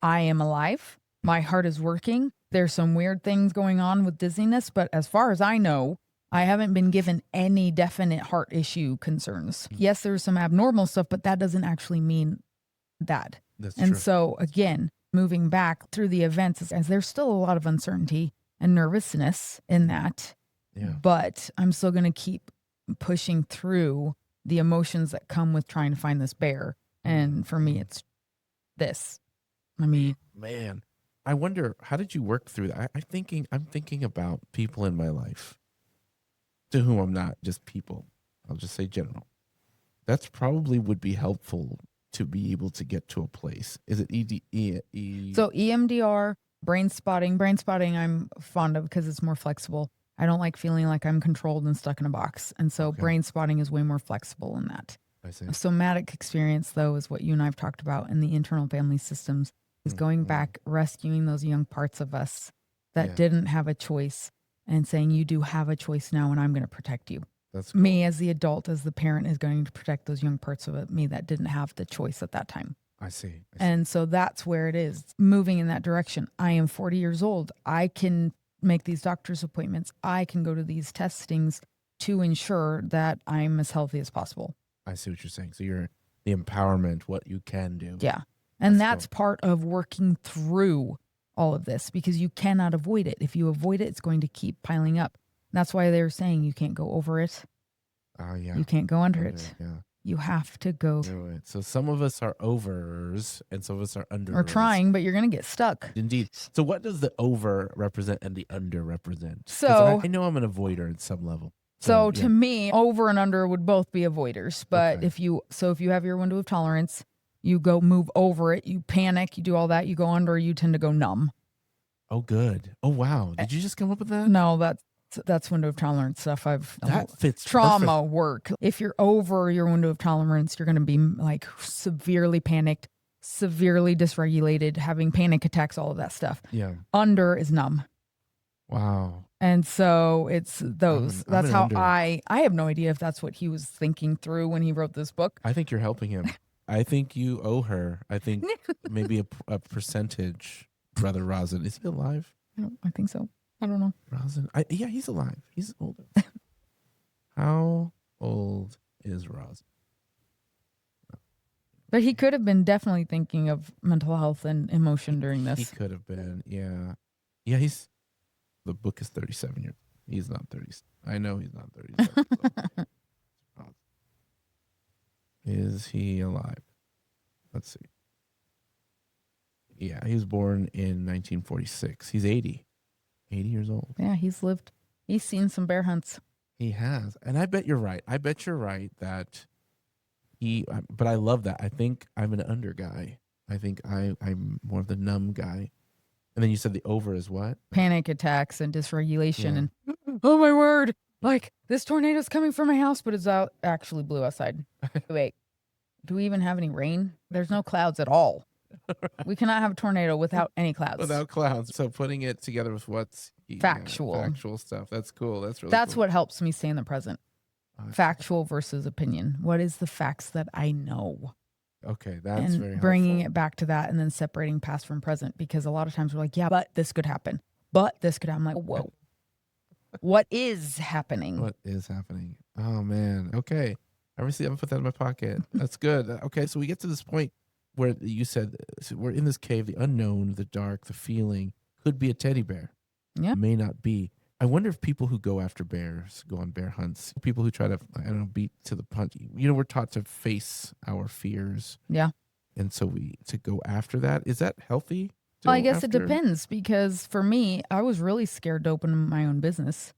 I am alive. My heart is working. There's some weird things going on with dizziness, but as far as I know, I haven't been given any definite heart issue concerns. Yes, there's some abnormal stuff, but that doesn't actually mean that. That's and true. So again, moving back through the events, as there's still a lot of uncertainty and nervousness in that. But I'm still going to keep pushing through the emotions that come with trying to find this bear. And for me, it's this. I mean, man, I wonder, how did you work through that? I'm thinking about people in my life to whom I'm not just people. I'll just say general. That's probably would be helpful to be able to get to a place. Is it So EMDR, brain spotting. Brain spotting I'm fond of because it's more flexible. I don't like feeling like I'm controlled and stuck in a box. And so brain spotting is way more flexible in that. I see. Somatic experience, though, is what you and I have talked about in the internal family systems, is going back, rescuing those young parts of us that didn't have a choice and saying, you do have a choice now and I'm going to protect you. That's cool. Me as the adult, as the parent, is going to protect those young parts of me that didn't have the choice at that time. I see. And so that's where it is, moving in that direction. I am 40 years old. I can make these doctor's appointments. I can go to these testings to ensure that I'm as healthy as possible. I see what you're saying. So you're the empowerment, what you can do. Yeah. And that's cool. Part of working through all of this, because you cannot avoid it. If you avoid it, it's going to keep piling up. That's why they're saying you can't go over it. You can't go under it. Yeah. You have to go through it. So some of us are overs and some of us are under. Or trying, but you're going to get stuck. Indeed. So what does the over represent and the under represent? So I know I'm an avoider at some level. So to me, over and under would both be avoiders. But if you have your window of tolerance, you go move over it, you panic, you do all that, you go under, you tend to go numb. Oh, good. Oh, wow. Did you just come up with that? No, that's window of tolerance stuff. That fits trauma work. If you're over your window of tolerance, you're going to be like severely panicked, severely dysregulated, having panic attacks, all of that stuff. Yeah. Under is numb. Wow. And so it's those. That's how I have no idea if that's what he was thinking through when he wrote this book. I think you're helping him. I think you owe her. I think maybe a percentage, Brother Rosin. Is he alive? I think so. I don't know. Rosin? Yeah, he's alive. He's older. How old is Rosin? But he could have been definitely thinking of mental health and emotion during this. He could have been, yeah. Yeah, the book is 37 years. He's not 30. I know he's not 37. Is he alive? Let's see. Yeah, he was born in 1946. He's 80. 80 years old. Yeah, he's seen some bear hunts. He has. And I bet you're right. I bet you're right that but I love that. I think I'm an under guy. I think I'm more of the numb guy. And then you said the over is what? Panic attacks and dysregulation and, oh my word, like this tornado's coming from my house, but it's actually blue outside. Wait, do we even have any rain? There's no clouds at all. We cannot have a tornado without any clouds. Without clouds. So putting it together with what's factual stuff. That's cool. That's what helps me stay in the present. Factual versus opinion. What is the facts that I know? Okay, that's very helpful. Bringing it back to that and then separating past from present, because a lot of times we're like, yeah, but this could happen. But this could happen. I'm like, whoa. What is happening? What is happening? Oh, man. Okay. I'm going to put that in my pocket. That's good. Okay, so we get to this point where you said we're in this cave, the unknown, the dark, the feeling could be a teddy bear. Yeah. May not be. I wonder if people who go after bears, go on bear hunts, people who try to, beat to the punch. We're taught to face our fears. Yeah. And so to go after that, is that healthy? Well, I guess it depends, because for me, I was really scared to open my own business.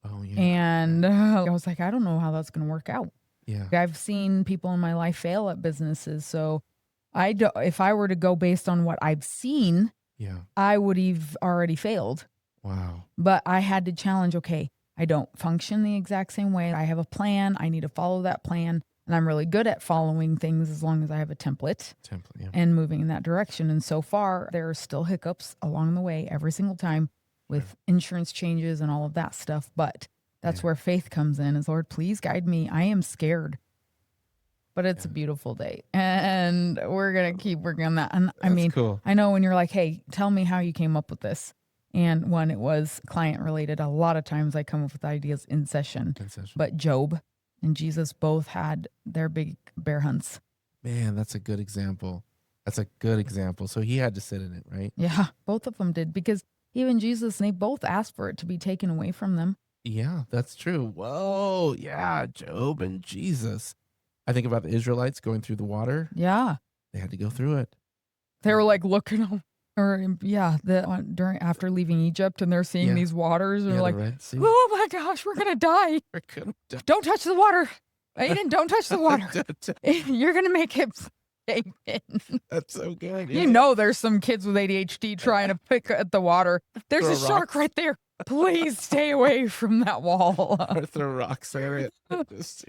Oh, yeah. And I was like, I don't know how that's going to work out. Yeah. I've seen people in my life fail at businesses. So if I were to go based on what I've seen, I would have already failed. Wow. But I had to challenge, okay, I don't function the exact same way. I have a plan. I need to follow that plan. And I'm really good at following things as long as I have a template and moving in that direction. And so far, there are still hiccups along the way every single time with insurance changes and all of that stuff. But that's where faith comes in, is, Lord, please guide me. I am scared. But it's a beautiful day, and we're going to keep working on that. And I mean, cool. I know when you're like, hey, tell me how you came up with this. And when it was client related, a lot of times I come up with ideas in session. But Job and Jesus both had their big bear hunts. Man, that's a good example. That's a good example. So he had to sit in it, right? Yeah, both of them did, because even Jesus, they both asked for it to be taken away from them. Yeah, that's true. Whoa, yeah, Job and Jesus. I think about the Israelites going through the water. Yeah. They had to go through it. They were like looking, during after leaving Egypt, and they're seeing these waters, and they're like, oh my gosh, we're gonna die. We're gonna die. Don't touch the water. Aiden, don't touch the water. You're gonna make it. That's so good. You know there's some kids with ADHD trying to pick at the water. There's a shark right there. Please stay away from that wall. Or throw rocks at it. Just,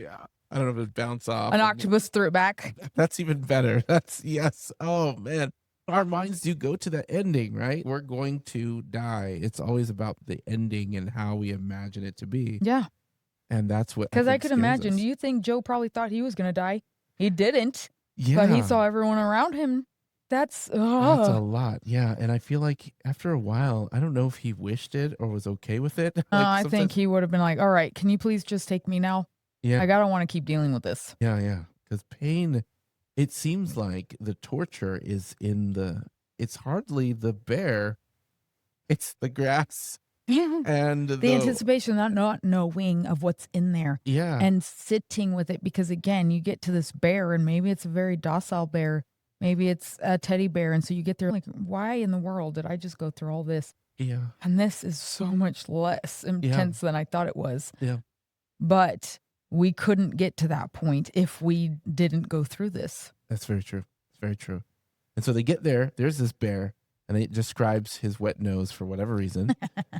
I don't know if it bounce off. An octopus threw it back. That's even better. That's yes. Oh man. Our minds do go to the ending, right? We're going to die. It's always about the ending and how we imagine it to be. Yeah. And that's what, because I could imagine. Do you think Joe probably thought he was going to die? He didn't. Yeah. But he saw everyone around him. That's a lot. Yeah. And I feel like after a while, I don't know if he wished it or was okay with it. I think he would have been like, all right, can you please just take me now? Yeah. I don't want to keep dealing with this. Yeah. Yeah. Because pain, it seems like the torture is it's hardly the bear, it's the grass. And the anticipation, not knowing of what's in there. Yeah. And sitting with it, because again, you get to this bear, and maybe it's a very docile bear. Maybe it's a teddy bear. And so you get there like, why in the world did I just go through all this? Yeah. And this is so much less intense than I thought it was. Yeah. But we couldn't get to that point if we didn't go through this. That's very true. It's very true. And so they get there. There's this bear, and it describes his wet nose for whatever reason.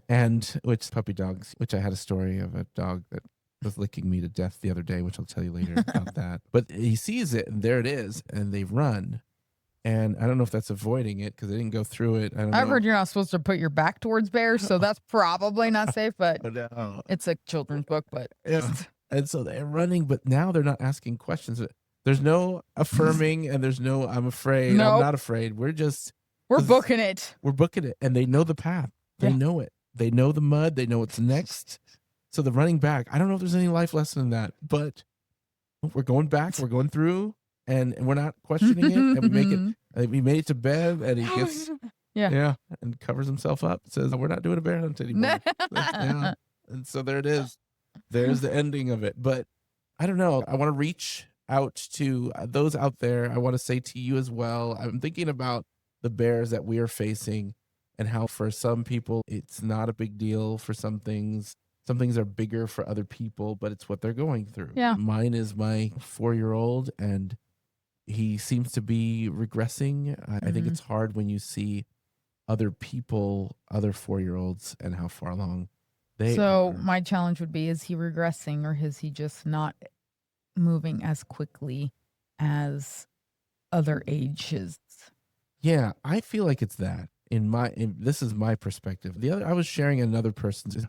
And which puppy dogs, which I had a story of a dog that was licking me to death the other day, which I'll tell you later about that. But he sees it, and there it is, and they run. And I don't know if that's avoiding it because they didn't go through it. I've heard you're not supposed to put your back towards bears, so that's probably not safe, but it's a children's book. But and so they're running, but now they're not asking questions. There's no affirming, and there's no I'm afraid. Nope. I'm not afraid. We're booking it. We're booking it, and they know the path. They know it. They know the mud. They know what's next. So the running back, I don't know if there's any life lesson in that, but we're going back. We're going through. And we're not questioning it, and we make it. And we made it to bed, and he gets, and covers himself up. Says, "We're not doing a bear hunt anymore." And so there it is. There's the ending of it. But I don't know. I want to reach out to those out there. I want to say to you as well. I'm thinking about the bears that we are facing, and how for some people it's not a big deal. For some things. Some things are bigger for other people, but it's what they're going through. Yeah. Mine is my 4-year-old, and he seems to be regressing. I think it's hard when you see other people, other 4-year-olds, and how far along they are. So my challenge would be, is he regressing, or is he just not moving as quickly as other ages? Yeah, I feel like it's that. This is my perspective. I was sharing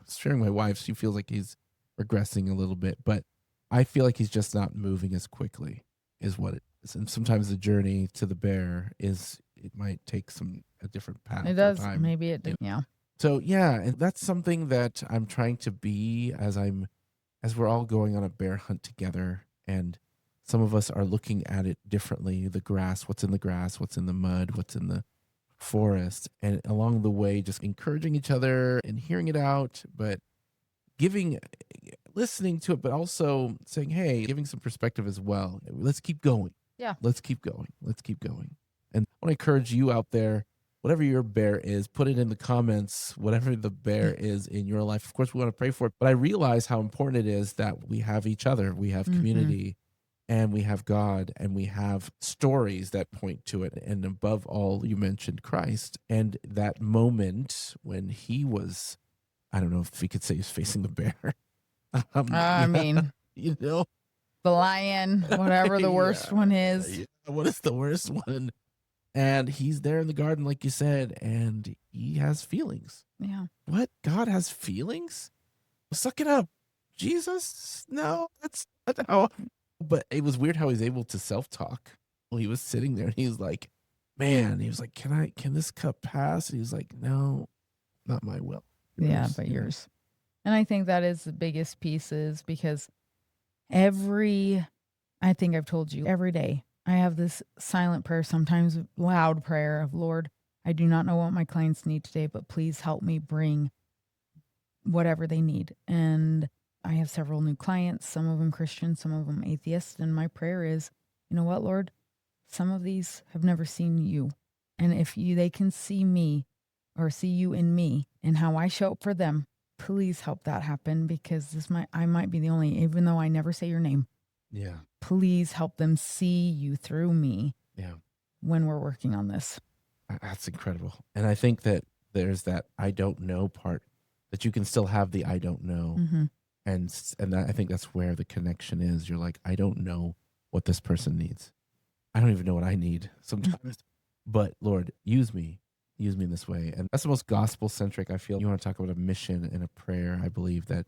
sharing my wife's. She feels like he's regressing a little bit, but I feel like he's just not moving as quickly, is what it is. And sometimes the journey to the bear it might take a different path. It does. Maybe it did. Yeah. So and that's something that I'm trying to be as we're all going on a bear hunt together, and some of us are looking at it differently. The grass, what's in the grass, what's in the mud, what's in the forest, and along the way just encouraging each other and hearing it out, but listening to it, but also saying, hey, giving some perspective as well. Let's keep going. Let's keep going. And I want to encourage you out there, whatever your bear is, put it in the comments, whatever the bear is in your life. Of course, we want to pray for it, but I realize how important it is that we have each other, we have community, and we have God, and we have stories that point to it. And above all, you mentioned Christ, and that moment when he was, I don't know if we could say he's facing the bear. I mean, the lion, whatever the worst one is. What is the worst one? And he's there in the garden, like you said, and he has feelings. Yeah. What? God has feelings? Suck it up. Jesus? No, that's not how. But it was weird how he's able to self-talk. Well, he was sitting there and he's like, man, he was like, can this cup pass? And he was like, no, not my will. Yeah, but yours. And I think that is the biggest piece, is because I think I've told you, every day I have this silent prayer, sometimes loud prayer of, Lord, I do not know what my clients need today, but please help me bring whatever they need. And I have several new clients, some of them Christian, some of them atheist. And my prayer is, you know what, Lord, some of these have never seen you. And if they can see me or see you in me and how I show up for them, please help that happen, because I might be the only, even though I never say your name. Yeah. Please help them see you through me. Yeah. When we're working on this. That's incredible. And I think that there's that I don't know part, that you can still have the I don't know. Mm-hmm. And I think that's where the connection is. You're like, I don't know what this person needs. I don't even know what I need sometimes. But Lord, use me in this way. And that's the most gospel centric I feel. You want to talk about a mission and a prayer, I believe, that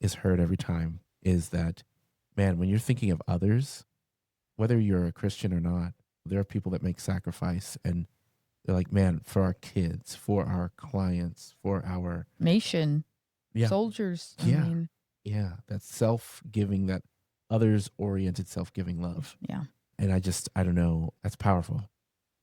is heard every time, is that, man, when you're thinking of others, whether you're a Christian or not, there are people that make sacrifice, and they're like, man, for our kids, for our clients, for our nation, soldiers. Yeah, that self-giving, that others-oriented self-giving love. Yeah. And I don't know, that's powerful.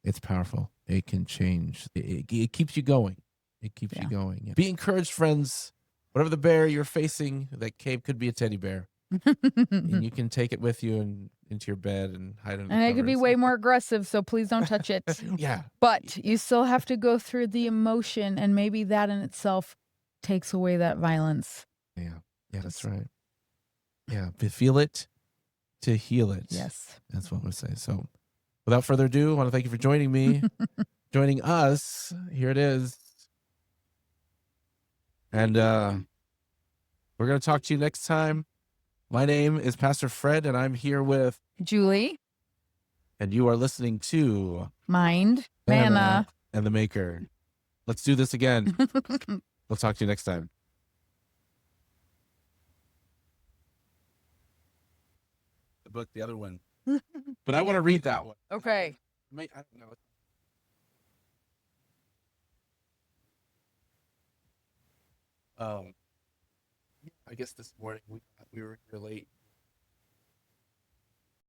It's powerful. It can change. It keeps you going. It keeps you going. Yeah. Be encouraged, friends. Whatever the bear you're facing, that cave could be a teddy bear. And you can take it with you and into your bed and hide under. And it could be way more aggressive, so please don't touch it. Yeah. But you still have to go through the emotion, and maybe that in itself takes away that violence. Yeah. Yeah, that's right. Yeah. Feel it to heal it. Yes. That's what I'm going to say. So without further ado, I want to thank you for joining me, joining us. Here it is. And we're going to talk to you next time. My name is Pastor Fred, and I'm here with Julie. And you are listening to Mind, Manna, and the Maker. Let's do this again. We'll talk to you next time. The book, the other one. But I want to read that one. Okay. I don't know. I guess this morning we were here late.